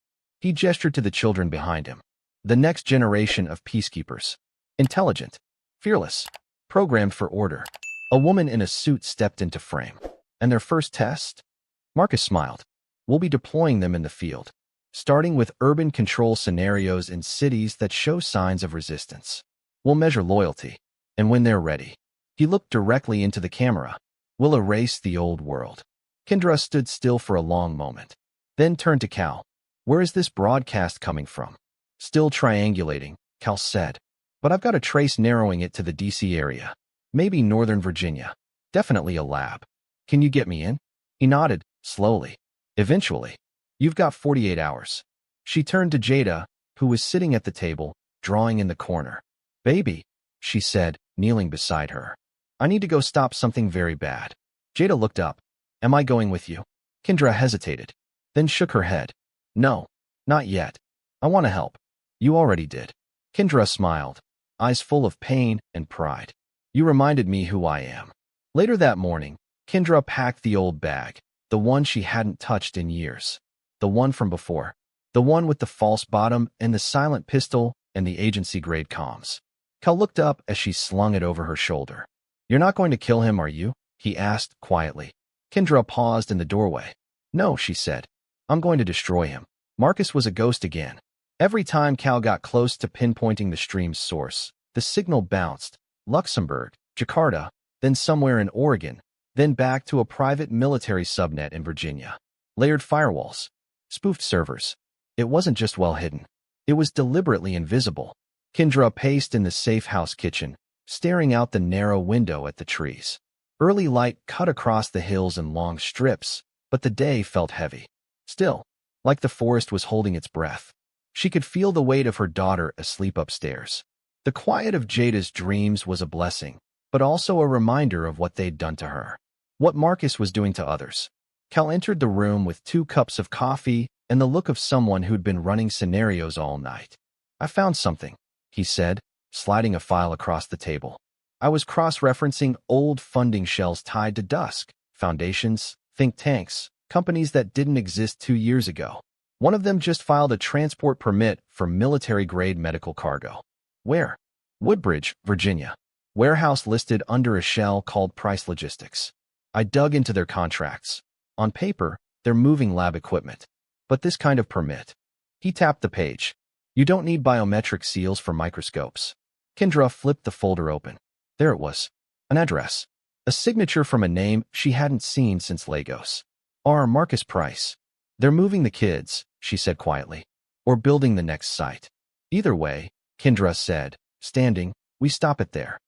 He gestured to the children behind him. "The next generation of peacekeepers. Intelligent, fearless, programmed for order." A woman in a suit stepped into frame. And their first test? Marcus smiled. We'll be deploying them in the field, starting with urban control scenarios in cities that show signs of resistance. We'll measure loyalty, and when they're ready, he looked directly into the camera. We'll erase the old world. Kendra stood still for a long moment, then turned to Cal. Where is this broadcast coming from? Still triangulating, Cal said. But I've got a trace narrowing it to the DC area. Maybe Northern Virginia. Definitely a lab. Can you get me in? He nodded, slowly. Eventually. You've got 48 hours. She turned to Jada, who was sitting at the table, drawing in the corner. Baby, she said, kneeling beside her. I need to go stop something very bad. Jada looked up. Am I going with you? Kendra hesitated, then shook her head. No, not yet. I want to help. You already did. Kendra smiled, eyes full of pain and pride. You reminded me who I am. Later that morning, Kendra packed the old bag, the one she hadn't touched in years. The one from before. The one with the false bottom and the silent pistol and the agency-grade comms. Cal looked up as she slung it over her shoulder. You're not going to kill him, are you? He asked quietly. Kendra paused in the doorway. No, she said. I'm going to destroy him. Marcus was a ghost again. Every time Cal got close to pinpointing the stream's source, the signal bounced. Luxembourg, Jakarta, then somewhere in Oregon, then back to a private military subnet in Virginia. Layered firewalls. Spoofed servers. It wasn't just well hidden. It was deliberately invisible. Kendra paced in the safe house kitchen, staring out the narrow window at the trees. Early light cut across the hills in long strips, but the day felt heavy. Still, like the forest was holding its breath. She could feel the weight of her daughter asleep upstairs. The quiet of Jada's dreams was a blessing, but also a reminder of what they'd done to her. What Marcus was doing to others. Cal entered the room with 2 cups of coffee and the look of someone who'd been running scenarios all night. I found something, he said, sliding a file across the table. I was cross-referencing old funding shells tied to Dusk, foundations, think tanks, companies that didn't exist 2 years ago. One of them just filed a transport permit for military-grade medical cargo. Where? Woodbridge, Virginia. Warehouse listed under a shell called Price Logistics. I dug into their contracts. On paper, they're moving lab equipment. But this kind of permit. He tapped the page. You don't need biometric seals for microscopes. Kendra flipped the folder open. There it was. An address. A signature from a name she hadn't seen since Lagos. R. Marcus Price. They're moving the kids, she said quietly. Or building the next site. Either way, Kendra said, standing, we stop it there.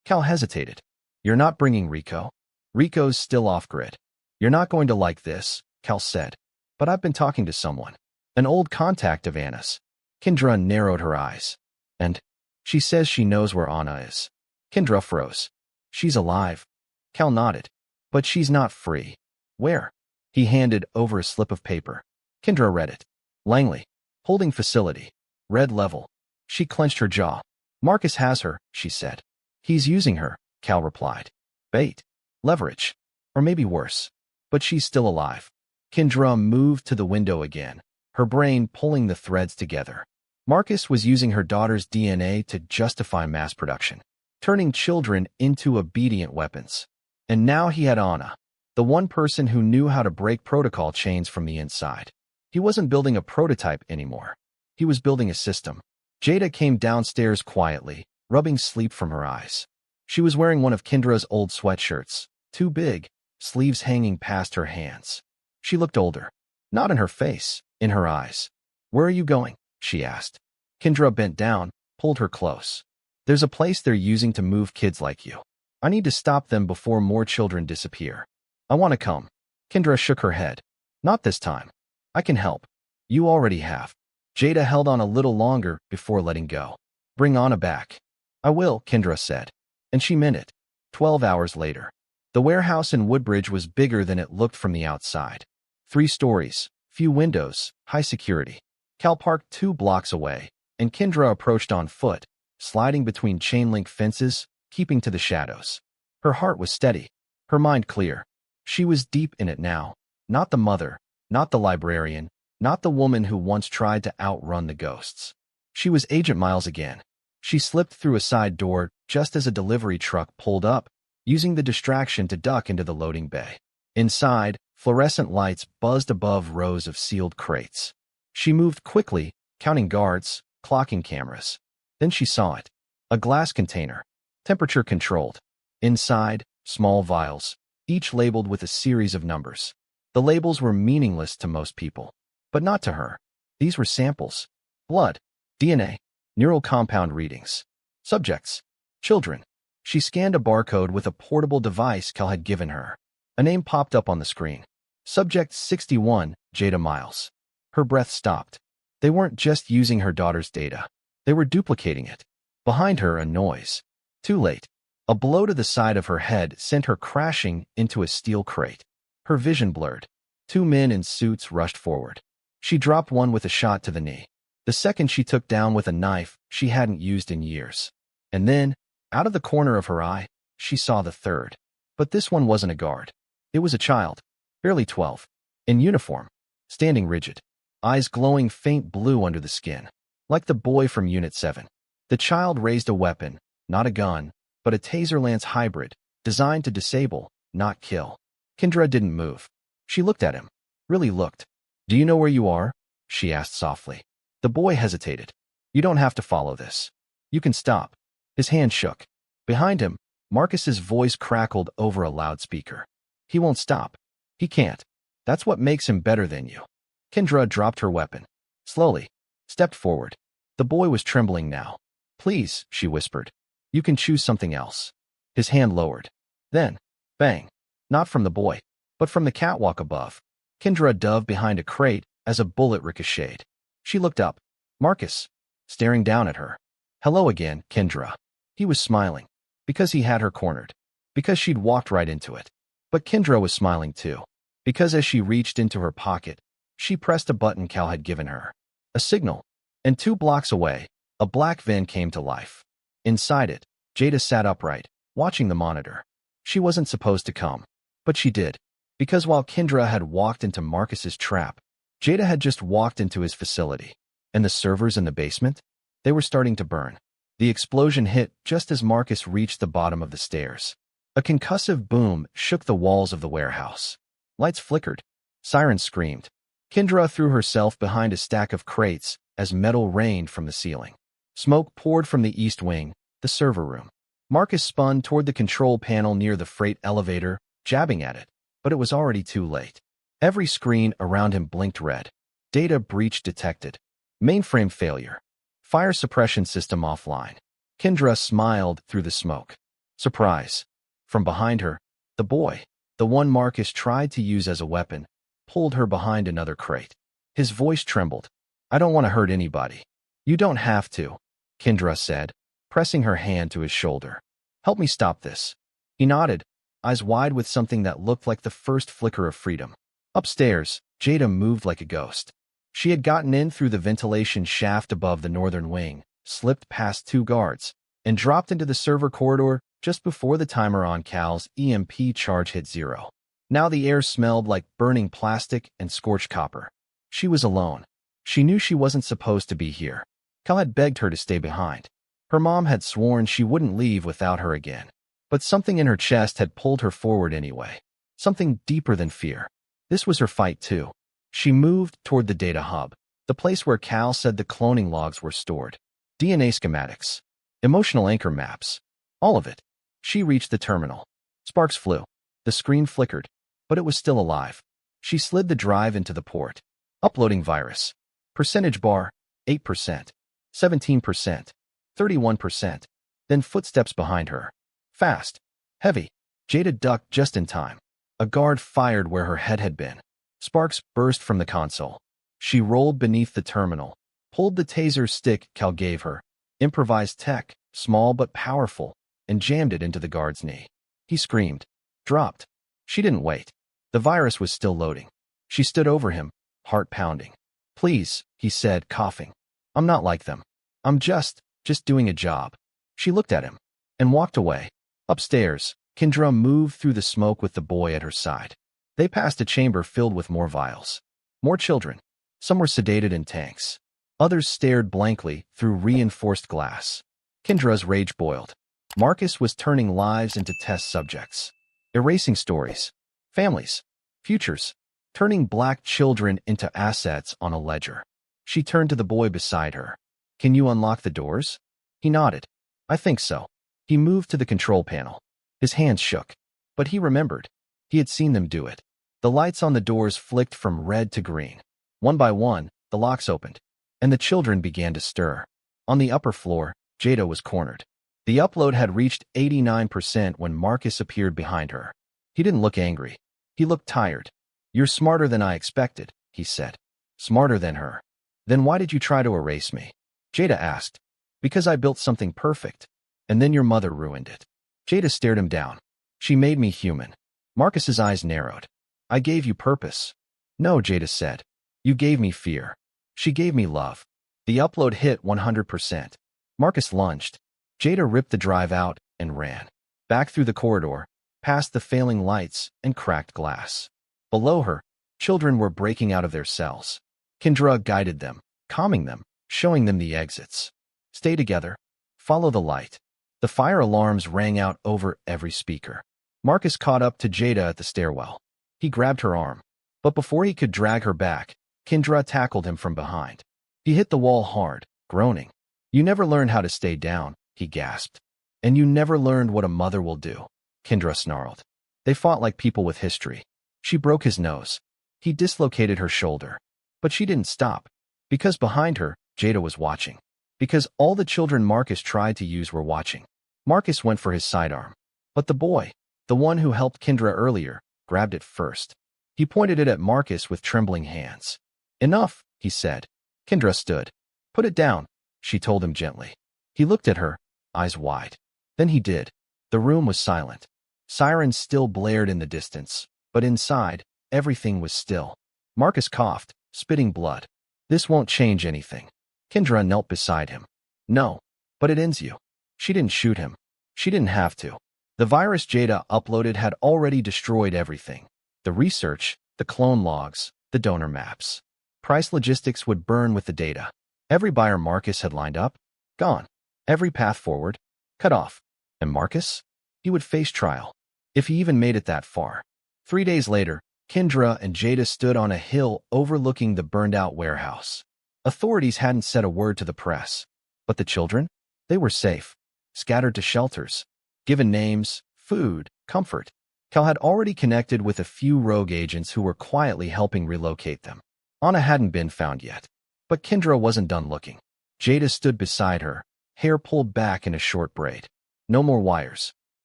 Cal hesitated. You're not bringing Rico? Rico's still off-grid. You're not going to like this, Cal said. But I've been talking to someone. An old contact of Anna's. Kendra narrowed her eyes. And she says she knows where Anna is. Kendra froze. She's alive. Cal nodded. But she's not free. Where? He handed over a slip of paper. Kendra read it. Langley. Holding facility. Red level. She clenched her jaw. Marcus has her, she said. He's using her, Cal replied. Bait. Leverage. Or maybe worse. But she's still alive. Kendra moved to the window again, her brain pulling the threads together. Marcus was using her daughter's DNA to justify mass production, turning children into obedient weapons. And now he had Anna, the one person who knew how to break protocol chains from the inside. He wasn't building a prototype anymore. He was building a system. Jada came downstairs quietly, rubbing sleep from her eyes. She was wearing one of Kendra's old sweatshirts, too big, sleeves hanging past her hands. She looked older. Not in her face, in her eyes. Where are you going? She asked. Kendra bent down, pulled her close. There's a place they're using to move kids like you. I need to stop them before more children disappear. I want to come. Kendra shook her head. Not this time. I can help. You already have. Jada held on a little longer before letting go. Bring Anna back. I will, Kendra said. And she meant it. 12 hours later. The warehouse in Woodbridge was bigger than it looked from the outside. 3 stories, few windows, high security. Cal parked 2 blocks away, and Kendra approached on foot, sliding between chain-link fences, keeping to the shadows. Her heart was steady, her mind clear. She was deep in it now. Not the mother, not the librarian, not the woman who once tried to outrun the ghosts. She was Agent Miles again. She slipped through a side door just as a delivery truck pulled up, using the distraction to duck into the loading bay. Inside, fluorescent lights buzzed above rows of sealed crates. She moved quickly, counting guards, clocking cameras. Then she saw it. A glass container, temperature-controlled. Inside, small vials, each labeled with a series of numbers. The labels were meaningless to most people, but not to her. These were samples. Blood, DNA, neural compound readings. Subjects, children. She scanned a barcode with a portable device Cal had given her. A name popped up on the screen. Subject 61, Jada Miles. Her breath stopped. They weren't just using her daughter's data. They were duplicating it. Behind her, a noise. Too late. A blow to the side of her head sent her crashing into a steel crate. Her vision blurred. Two men in suits rushed forward. She dropped one with a shot to the knee. The second she took down with a knife she hadn't used in years. And then, out of the corner of her eye, she saw the third. But this one wasn't a guard. It was a child, barely 12, in uniform, standing rigid, eyes glowing faint blue under the skin, like the boy from Unit 7. The child raised a weapon, not a gun, but a taser lance hybrid, designed to disable, not kill. Kendra didn't move. She looked at him, really looked. "Do you know where you are?" she asked softly. The boy hesitated. "You don't have to follow this. You can stop." His hand shook. Behind him, Marcus's voice crackled over a loudspeaker. "He won't stop. He can't. That's what makes him better than you." Kendra dropped her weapon. Slowly, stepped forward. The boy was trembling now. "Please," she whispered. "You can choose something else." His hand lowered. Then, bang. Not from the boy, but from the catwalk above. Kendra dove behind a crate as a bullet ricocheted. She looked up. Marcus, staring down at her. "Hello again, Kendra." He was smiling. Because he had her cornered. Because she'd walked right into it. But Kendra was smiling too. Because as she reached into her pocket, she pressed a button Cal had given her. A signal. And 2 blocks away, a black van came to life. Inside it, Jada sat upright, watching the monitor. She wasn't supposed to come. But she did. Because while Kendra had walked into Marcus's trap, Jada had just walked into his facility. And the servers in the basement? They were starting to burn. The explosion hit just as Marcus reached the bottom of the stairs. A concussive boom shook the walls of the warehouse. Lights flickered. Sirens screamed. Kendra threw herself behind a stack of crates as metal rained from the ceiling. Smoke poured from the east wing, the server room. Marcus spun toward the control panel near the freight elevator, jabbing at it, but it was already too late. Every screen around him blinked red. Data breach detected. Mainframe failure. Fire suppression system offline. Kendra smiled through the smoke. Surprise. From behind her, the boy, the one Marcus tried to use as a weapon, pulled her behind another crate. His voice trembled. "I don't want to hurt anybody." "You don't have to," Kendra said, pressing her hand to his shoulder. "Help me stop this." He nodded, eyes wide with something that looked like the first flicker of freedom. Upstairs, Jada moved like a ghost. She had gotten in through the ventilation shaft above the northern wing, slipped past 2 guards, and dropped into the server corridor just before the timer on Cal's EMP charge hit 0. Now the air smelled like burning plastic and scorched copper. She was alone. She knew she wasn't supposed to be here. Cal had begged her to stay behind. Her mom had sworn she wouldn't leave without her again. But something in her chest had pulled her forward anyway. Something deeper than fear. This was her fight too. She moved toward the data hub, the place where Cal said the cloning logs were stored. DNA schematics. Emotional anchor maps. All of it. She reached the terminal. Sparks flew. The screen flickered, but it was still alive. She slid the drive into the port. Uploading virus. Percentage bar, 8%, 17%, 31%. Then footsteps behind her. Fast. Heavy. Jada ducked just in time. A guard fired where her head had been. Sparks burst from the console. She rolled beneath the terminal, pulled the taser stick Cal gave her, improvised tech, small but powerful, and jammed it into the guard's knee. He screamed. Dropped. She didn't wait. The virus was still loading. She stood over him, heart pounding. "Please," he said, coughing. "I'm not like them. I'm just doing a job." She looked at him and walked away. Upstairs, Kendra moved through the smoke with the boy at her side. They passed a chamber filled with more vials. More children. Some were sedated in tanks. Others stared blankly through reinforced glass. Kendra's rage boiled. Marcus was turning lives into test subjects. Erasing stories. Families. Futures. Turning black children into assets on a ledger. She turned to the boy beside her. Can you unlock the doors? He nodded. I think so. He moved to the control panel. His hands shook. But he remembered. He had seen them do it. The lights on the doors flicked from red to green. One by one, the locks opened, and the children began to stir. On the upper floor, Jada was cornered. The upload had reached 89% when Marcus appeared behind her. He didn't look angry. He looked tired. You're smarter than I expected, he said. Smarter than her. Then why did you try to erase me? Jada asked. Because I built something perfect. And then your mother ruined it. Jada stared him down. She made me human. Marcus's eyes narrowed. I gave you purpose. No, Jada said. You gave me fear. She gave me love. The upload hit 100%. Marcus lunged. Jada ripped the drive out and ran. Back through the corridor, past the failing lights and cracked glass. Below her, children were breaking out of their cells. Kendra guided them, calming them, showing them the exits. Stay together. Follow the light. The fire alarms rang out over every speaker. Marcus caught up to Jada at the stairwell. He grabbed her arm. But before he could drag her back, Kendra tackled him from behind. He hit the wall hard, groaning. You never learned how to stay down, he gasped. And you never learned what a mother will do, Kendra snarled. They fought like people with history. She broke his nose. He dislocated her shoulder. But she didn't stop. Because behind her, Jada was watching. Because all the children Marcus tried to use were watching. Marcus went for his sidearm. But the boy, the one who helped Kendra earlier, grabbed it first. He pointed it at Marcus with trembling hands. Enough, he said. Kendra stood. Put it down, she told him gently. He looked at her, eyes wide. Then he did. The room was silent. Sirens still blared in the distance, but inside, everything was still. Marcus coughed, spitting blood. This won't change anything. Kendra knelt beside him. No, but it ends you. She didn't shoot him. She didn't have to. The virus Jada uploaded had already destroyed everything. The research, the clone logs, the donor maps. Price Logistics would burn with the data. Every buyer Marcus had lined up, gone. Every path forward, cut off. And Marcus? He would face trial, if he even made it that far. 3 days later, Kendra and Jada stood on a hill overlooking the burned-out warehouse. Authorities hadn't said a word to the press. But the children? They were safe, scattered to shelters, given names, food, comfort. Cal had already connected with a few rogue agents who were quietly helping relocate them. Anna hadn't been found yet. But Kendra wasn't done looking. Jada stood beside her, hair pulled back in a short braid. No more wires.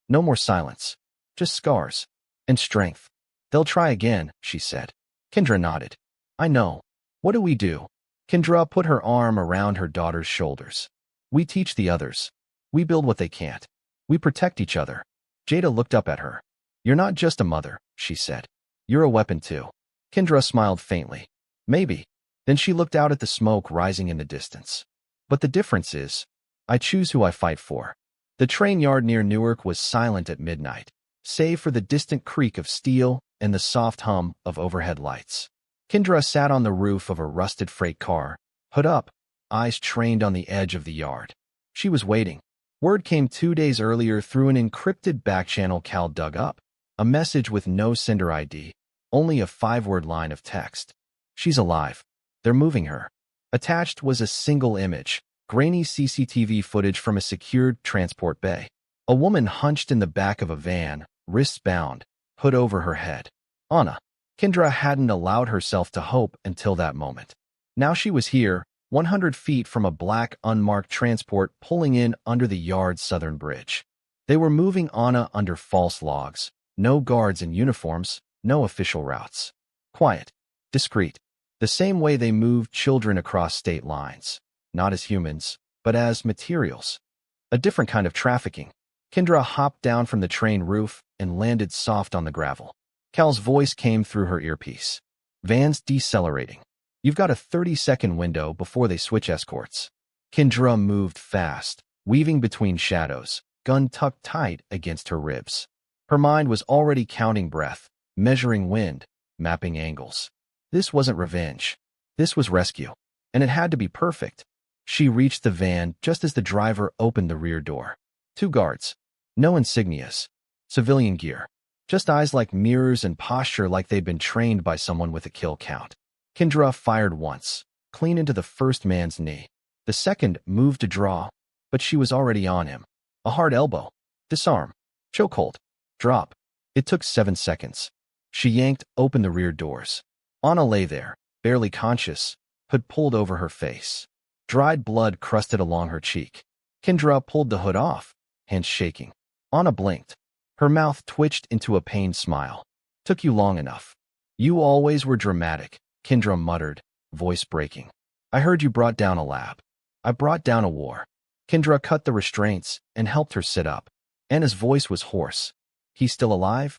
No more silence. Just scars. And strength. They'll try again, she said. Kendra nodded. I know. What do we do? Kendra put her arm around her daughter's shoulders. We teach the others. We build what they can't. We protect each other. Jada looked up at her. You're not just a mother, she said. You're a weapon too. Kendra smiled faintly. Maybe. Then she looked out at the smoke rising in the distance. But the difference is, I choose who I fight for. The train yard near Newark was silent at midnight, save for the distant creak of steel and the soft hum of overhead lights. Kendra sat on the roof of a rusted freight car, hood up, eyes trained on the edge of the yard. She was waiting. Word came 2 days earlier through an encrypted backchannel Cal dug up. A message with no sender ID, only a 5-word line of text. She's alive. They're moving her. Attached was a single image, grainy CCTV footage from a secured transport bay. A woman hunched in the back of a van, wrists bound, hood over her head. Anna. Kendra hadn't allowed herself to hope until that moment. Now she was here, 100 feet from a black, unmarked transport pulling in under the yard's southern bridge. They were moving Anna under false logs. No guards in uniforms, no official routes. Quiet. Discreet. The same way they moved children across state lines. Not as humans, but as materials. A different kind of trafficking. Kendra hopped down from the train roof and landed soft on the gravel. Cal's voice came through her earpiece. Van's decelerating. You've got a 30-second window before they switch escorts. Kendra moved fast, weaving between shadows, gun tucked tight against her ribs. Her mind was already counting breath, measuring wind, mapping angles. This wasn't revenge. This was rescue. And it had to be perfect. She reached the van just as the driver opened the rear door. 2 guards. No insignias. Civilian gear. Just eyes like mirrors and posture like they'd been trained by someone with a kill count. Kendra fired once, clean into the first man's knee. The second moved to draw, but she was already on him. A hard elbow. Disarm. Chokehold. Drop. It took 7 seconds. She yanked open the rear doors. Anna lay there, barely conscious, hood pulled over her face. Dried blood crusted along her cheek. Kendra pulled the hood off, hands shaking. Anna blinked. Her mouth twitched into a pained smile. Took you long enough. You always were dramatic, Kendra muttered, voice breaking. I heard you brought down a lab. I brought down a war. Kendra cut the restraints and helped her sit up. Anna's voice was hoarse. He's still alive?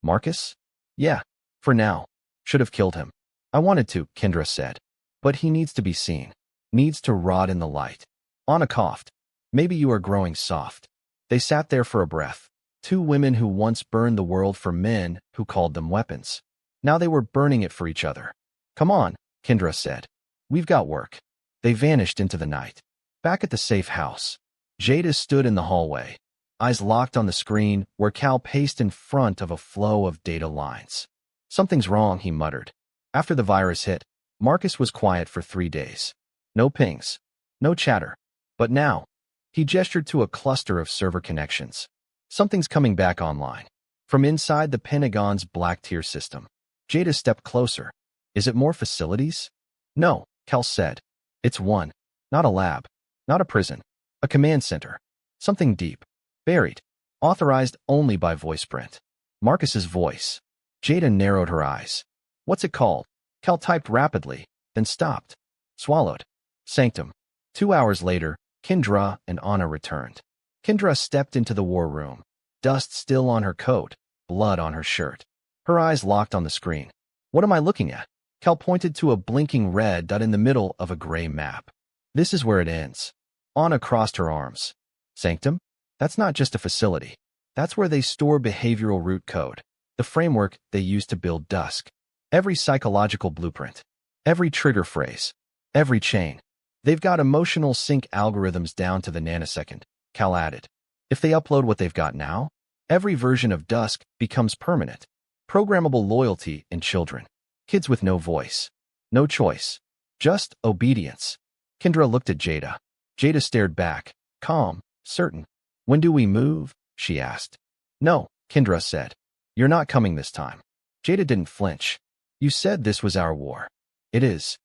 Marcus? Yeah, for now. Should have killed him. I wanted to, Kendra said. But he needs to be seen. Needs to rot in the light. Anna coughed. Maybe you are growing soft. They sat there for a breath. Two women who once burned the world for men who called them weapons. Now they were burning it for each other. Come on, Kendra said. We've got work. They vanished into the night. Back at the safe house, Jada stood in the hallway, eyes locked on the screen where Cal paced in front of a flow of data lines. Something's wrong, he muttered. After the virus hit, Marcus was quiet for 3 days. No pings. No chatter. But now, he gestured to a cluster of server connections. Something's coming back online. From inside the Pentagon's black tier system. Jada stepped closer. Is it more facilities? No, Cal said. It's one. Not a lab. Not a prison. A command center. Something deep. Buried. Authorized only by VoicePrint. Marcus's voice. Jada narrowed her eyes. What's it called? Cal typed rapidly, then stopped. Swallowed. Sanctum. 2 hours later, Kendra and Anna returned. Kendra stepped into the war room. Dust still on her coat, blood on her shirt. Her eyes locked on the screen. What am I looking at? Cal pointed to a blinking red dot in the middle of a gray map. This is where it ends. Anna crossed her arms. Sanctum? That's not just a facility. That's where they store behavioral root code, the framework they use to build Dusk. Every psychological blueprint, every trigger phrase, every chain. They've got emotional sync algorithms down to the nanosecond, Cal added. If they upload what they've got now, every version of Dusk becomes permanent. Programmable loyalty in children. Kids with no voice. No choice. Just obedience. Kendra looked at Jada. Jada stared back, calm, certain. When do we move? She asked. No, Kendra said. You're not coming this time. Jada didn't flinch. You said this was our war. It is.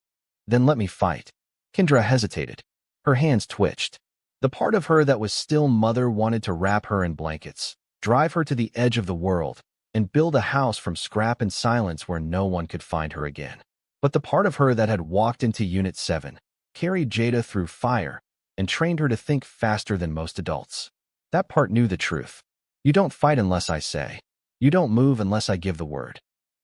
Then let me fight. Kendra hesitated. Her hands twitched. The part of her that was still mother wanted to wrap her in blankets, drive her to the edge of the world, and build a house from scrap and silence where no one could find her again. But the part of her that had walked into Unit 7, carried Jada through fire, and trained her to think faster than most adults. That part knew the truth. You don't fight unless I say. You don't move unless I give the word.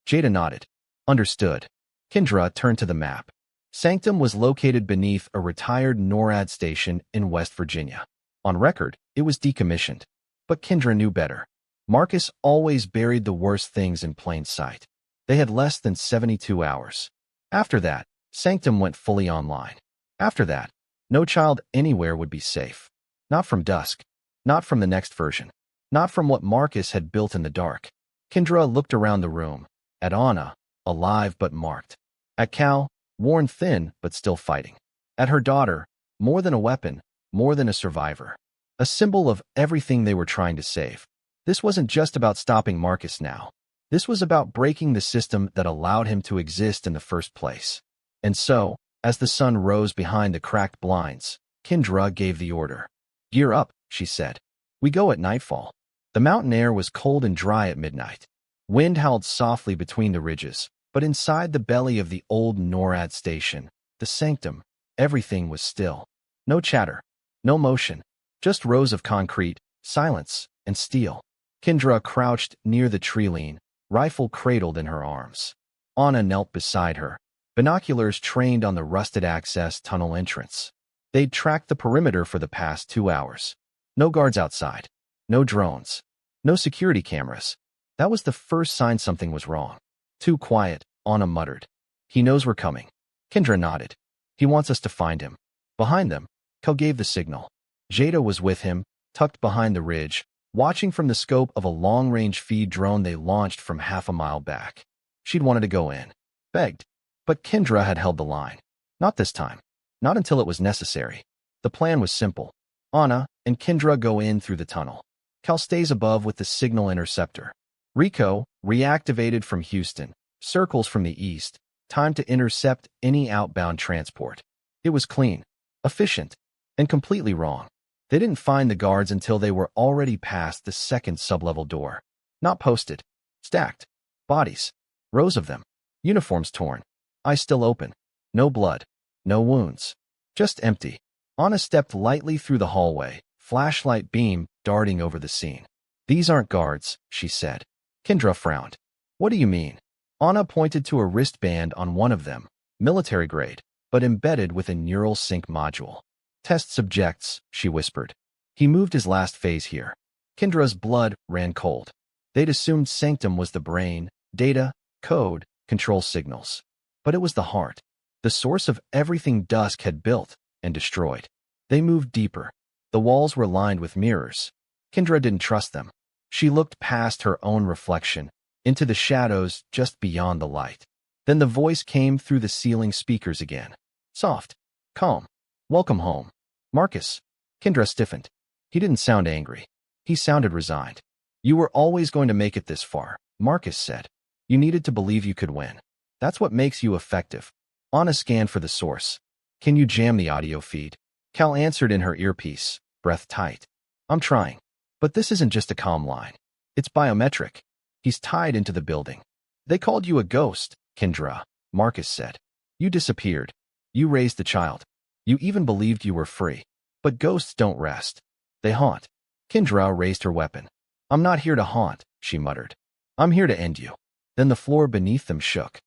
Jada nodded. Understood. Kendra turned to the map. Sanctum was located beneath a retired NORAD station in West Virginia. On record, it was decommissioned. But Kendra knew better. Marcus always buried the worst things in plain sight. They had less than 72 hours. After that, Sanctum went fully online. After that, no child anywhere would be safe. Not from Dusk. Not from the next version. Not from what Marcus had built in the dark. Kendra looked around the room. At Anna, alive but marked. At Cal, worn thin but still fighting. At her daughter, more than a weapon, more than a survivor. A symbol of everything they were trying to save. This wasn't just about stopping Marcus now. This was about breaking the system that allowed him to exist in the first place. And so, as the sun rose behind the cracked blinds, Kendra gave the order. Gear up, she said. We go at nightfall. The mountain air was cold and dry at midnight. Wind howled softly between the ridges, but inside the belly of the old NORAD station, the Sanctum, everything was still. No chatter, no motion, just rows of concrete, silence, and steel. Kendra crouched near the tree-lean, rifle cradled in her arms. Anna knelt beside her, binoculars trained on the rusted access tunnel entrance. They'd tracked the perimeter for the past 2 hours. No guards outside. No drones. No security cameras. That was the first sign something was wrong. Too quiet, Anna muttered. He knows we're coming. Kendra nodded. He wants us to find him. Behind them, Cal gave the signal. Jada was with him, tucked behind the ridge, watching from the scope of a long-range feed drone they launched from half a mile back. She'd wanted to go in, begged, but Kendra had held the line. Not this time. Not until it was necessary. The plan was simple. Anna and Kendra go in through the tunnel. Cal stays above with the signal interceptor. Rico, reactivated from Houston, circles from the east, time to intercept any outbound transport. It was clean, efficient, and completely wrong. They didn't find the guards until they were already past the second sublevel door. Not posted. Stacked. Bodies. Rows of them. Uniforms torn. Eyes still open. No blood. No wounds. Just empty. Anna stepped lightly through the hallway, flashlight beam darting over the scene. "These aren't guards," she said. Kendra frowned. "What do you mean?" Anna pointed to a wristband on one of them, military grade, but embedded with a neural sync module. "Test subjects," she whispered. "He moved his last phase here." Kendra's blood ran cold. They'd assumed Sanctum was the brain, data, code, control signals. But it was the heart, the source of everything Dusk had built and destroyed. They moved deeper. The walls were lined with mirrors. Kendra didn't trust them. She looked past her own reflection, into the shadows just beyond the light. Then the voice came through the ceiling speakers again. Soft. Calm. "Welcome home. Marcus." Kendra stiffened. He didn't sound angry. He sounded resigned. "You were always going to make it this far," Marcus said. "You needed to believe you could win. That's what makes you effective." Anna scanned for the source. "Can you jam the audio feed?" Cal answered in her earpiece, breath tight. "I'm trying. But this isn't just a comm line. It's biometric. He's tied into the building." "They called you a ghost, Kendra," Marcus said. "You disappeared. You raised the child. You even believed you were free. But ghosts don't rest. They haunt." Kendra raised her weapon. "I'm not here to haunt," she muttered. "I'm here to end you." Then the floor beneath them shook.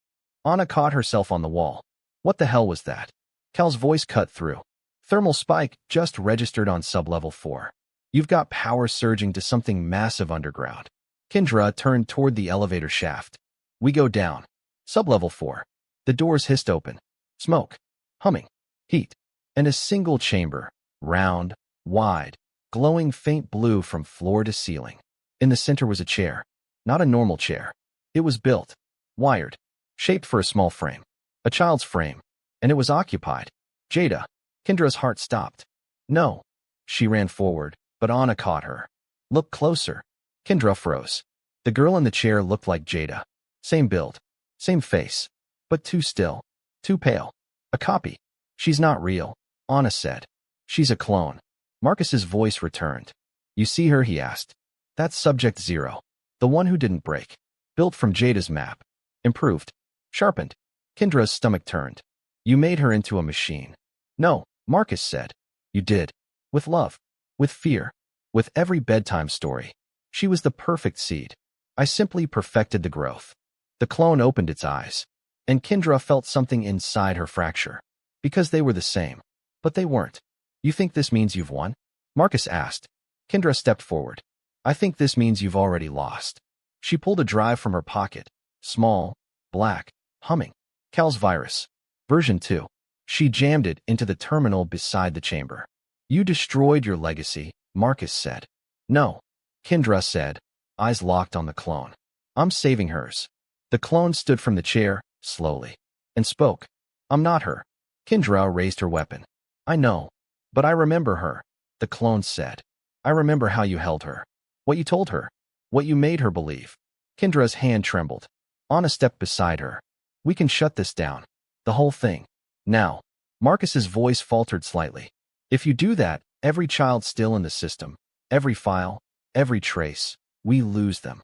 Anna caught herself on the wall. What the hell was that? Cal's voice cut through. "Thermal spike just registered on sublevel 4. You've got power surging to something massive underground." Kendra turned toward the elevator shaft. "We go down. Sublevel 4. The doors hissed open. Smoke. Humming. Heat. And a single chamber. Round. Wide. Glowing faint blue from floor to ceiling. In the center was a chair. Not a normal chair. It was built. Wired. Shaped for a small frame. A child's frame. And it was occupied. Jada. Kendra's heart stopped. "No." She ran forward, but Anna caught her. "Look closer." Kendra froze. The girl in the chair looked like Jada. Same build. Same face. But too still. Too pale. A copy. "She's not real," Anna said. "She's a clone." Marcus's voice returned. "You see her?" he asked. "That's Subject 0. The one who didn't break. Built from Jada's map. Improved. Sharpened." Kendra's stomach turned. "You made her into a machine." "No," Marcus said. "You did. With love. With fear. With every bedtime story. She was the perfect seed. I simply perfected the growth." The clone opened its eyes. And Kendra felt something inside her fracture. Because they were the same. But they weren't. "You think this means you've won?" Marcus asked. Kendra stepped forward. "I think this means you've already lost." She pulled a drive from her pocket. Small. Black. Humming. Cal's virus. Version 2. She jammed it into the terminal beside the chamber. "You destroyed your legacy," Marcus said. "No," Kendra said, eyes locked on the clone. "I'm saving hers." The clone stood from the chair, slowly, and spoke. "I'm not her." Kendra raised her weapon. "I know. But I remember her," the clone said. "I remember how you held her. What you told her. What you made her believe." Kendra's hand trembled. Anna stepped beside her. "We can shut this down. The whole thing. Now." Marcus's voice faltered slightly. "If you do that, every child still in the system, every file, every trace, we lose them."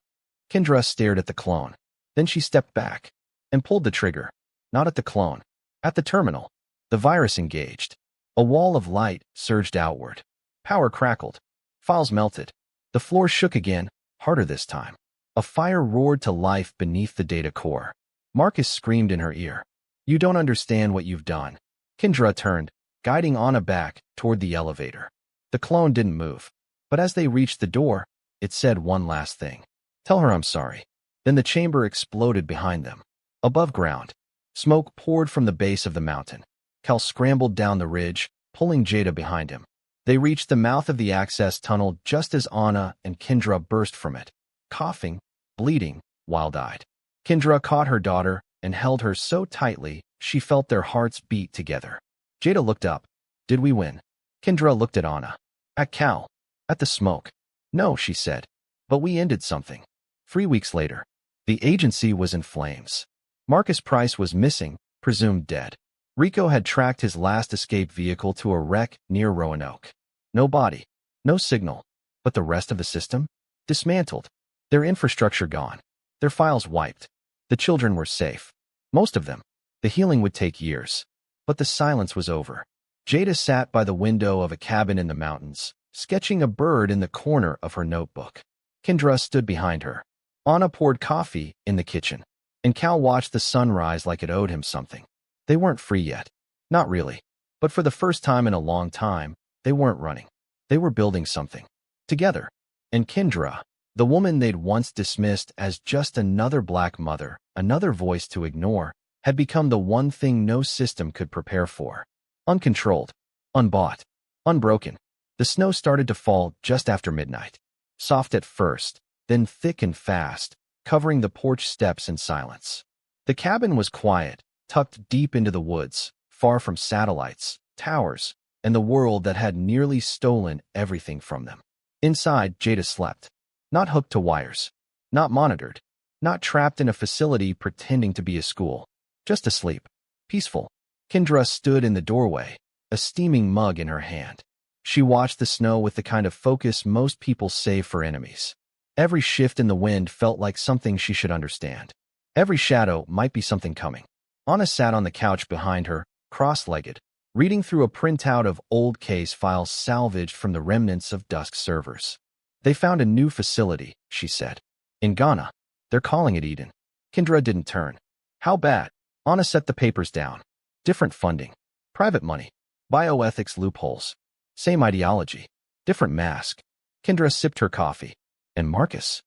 Kendra stared at the clone. Then she stepped back and pulled the trigger. Not at the clone. At the terminal. The virus engaged. A wall of light surged outward. Power crackled. Files melted. The floor shook again, harder this time. A fire roared to life beneath the data core. Marcus screamed in her ear. "You don't understand what you've done." Kendra turned, guiding Anna back toward the elevator. The clone didn't move. But as they reached the door, it said one last thing. "Tell her I'm sorry." Then the chamber exploded behind them. Above ground, smoke poured from the base of the mountain. Cal scrambled down the ridge, pulling Jada behind him. They reached the mouth of the access tunnel just as Anna and Kendra burst from it, coughing, bleeding, wild-eyed. Kendra caught her daughter and held her so tightly she felt their hearts beat together. Jada looked up. Did we win? Kendra looked at Anna. At Cal. At the smoke. No, she said. But we ended something. 3 weeks later, the agency was in flames. Marcus Price was missing, presumed dead. Rico had tracked his last escape vehicle to a wreck near Roanoke. No body, no signal, but the rest of the system? Dismantled. Their infrastructure gone. Their files wiped. The children were safe. Most of them. The healing would take years. But the silence was over. Jada sat by the window of a cabin in the mountains, sketching a bird in the corner of her notebook. Kendra stood behind her. Anna poured coffee in the kitchen, and Cal watched the sunrise like it owed him something. They weren't free yet. Not really. But for the first time in a long time, they weren't running. They were building something. Together. And Kendra, the woman they'd once dismissed as just another black mother, another voice to ignore, had become the one thing no system could prepare for. Uncontrolled. Unbought. Unbroken. The snow started to fall just after midnight. Soft at first, then thick and fast, covering the porch steps in silence. The cabin was quiet, tucked deep into the woods, far from satellites, towers, and the world that had nearly stolen everything from them. Inside, Jada slept. Not hooked to wires. Not monitored. Not trapped in a facility pretending to be a school. Just asleep. Peaceful. Kendra stood in the doorway, a steaming mug in her hand. She watched the snow with the kind of focus most people save for enemies. Every shift in the wind felt like something she should understand. Every shadow might be something coming. Anna sat on the couch behind her, cross-legged, reading through a printout of old case files salvaged from the remnants of Dusk servers. They found a new facility, she said. In Ghana. They're calling it Eden. Kendra didn't turn. How bad? Anna set the papers down. Different funding. Private money. Bioethics loopholes. Same ideology. Different mask. Kendra sipped her coffee. And Marcus?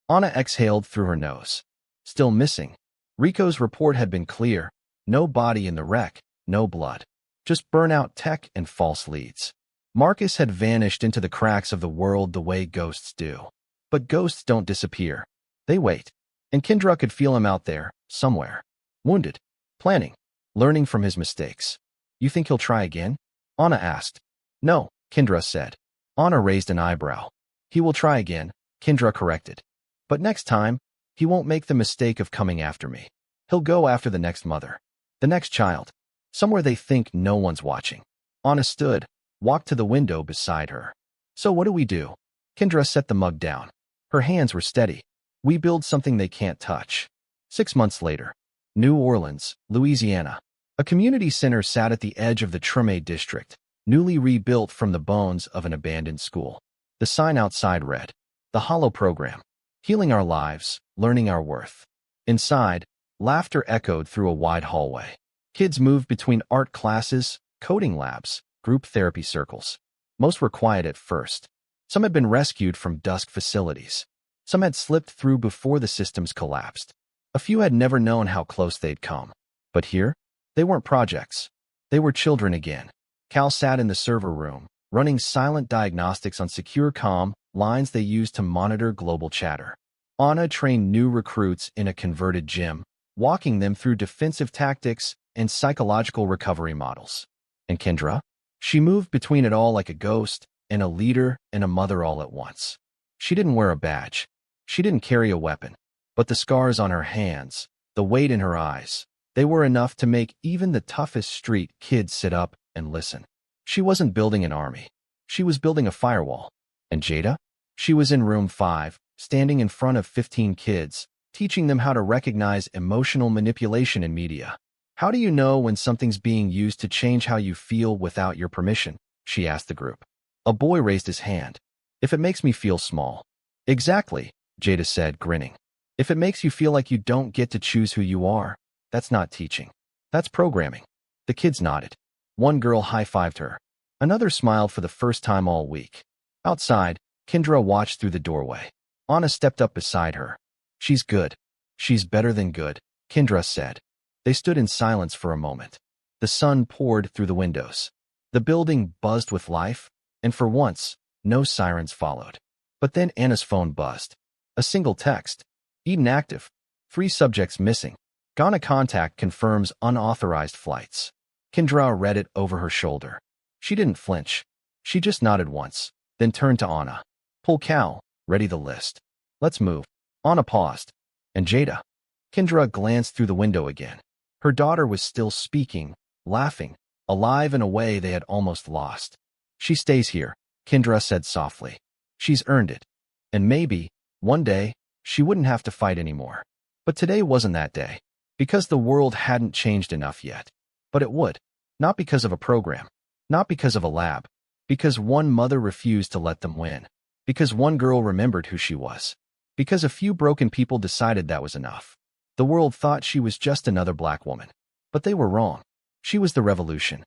Anna exhaled through her nose. Still missing. Rico's report had been clear. No body in the wreck. No blood. Just burnout tech and false leads. Marcus had vanished into the cracks of the world the way ghosts do. But ghosts don't disappear. They wait. And Kendra could feel him out there, somewhere. Wounded. Planning. Learning from his mistakes. You think he'll try again? Anna asked. No, Kendra said. Anna raised an eyebrow. He will try again, Kendra corrected. But next time, he won't make the mistake of coming after me. He'll go after the next mother. The next child. Somewhere they think no one's watching. Anna stood, walked to the window beside her. So what do we do? Kendra set the mug down. Her hands were steady. We build something they can't touch. 6 months later. New Orleans, Louisiana. A community center sat at the edge of the Treme district, newly rebuilt from the bones of an abandoned school. The sign outside read, The Hollow Program. Healing our lives, learning our worth. Inside, laughter echoed through a wide hallway. Kids moved between art classes, coding labs, group therapy circles. Most were quiet at first. Some had been rescued from Dusk facilities. Some had slipped through before the systems collapsed. A few had never known how close they'd come. But here, they weren't projects. They were children again. Cal sat in the server room, running silent diagnostics on secure comm lines they used to monitor global chatter. Anna trained new recruits in a converted gym, walking them through defensive tactics and psychological recovery models. And Kendra? She moved between it all like a ghost, and a leader and a mother all at once. She didn't wear a badge. She didn't carry a weapon. But the scars on her hands, the weight in her eyes, they were enough to make even the toughest street kids sit up and listen. She wasn't building an army. She was building a firewall. And Jada? She was in room 5, standing in front of 15 kids, teaching them how to recognize emotional manipulation in media. How do you know when something's being used to change how you feel without your permission? She asked the group. A boy raised his hand. If it makes me feel small. Exactly, Jada said, grinning. If it makes you feel like you don't get to choose who you are, that's not teaching. That's programming. The kids nodded. One girl high-fived her. Another smiled for the first time all week. Outside, Kendra watched through the doorway. Anna stepped up beside her. She's good. She's better than good, Kendra said. They stood in silence for a moment. The sun poured through the windows. The building buzzed with life, And for once, no sirens followed. But then Anna's phone buzzed. A single text. Eden active. 3 subjects missing. Ghana contact confirms unauthorized flights. Kendra read it over her shoulder. She didn't flinch. She just nodded once, then turned to Anna. Pull Cal, ready the list. Let's move. Anna paused. And Jada? Kendra glanced through the window again. Her daughter was still speaking, laughing, alive in a way they had almost lost. She stays here, Kendra said softly. She's earned it. And maybe, one day, she wouldn't have to fight anymore. But today wasn't that day. Because the world hadn't changed enough yet. But it would. Not because of a program. Not because of a lab. Because one mother refused to let them win. Because one girl remembered who she was. Because a few broken people decided that was enough. The world thought she was just another black woman. But they were wrong. She was the revolution.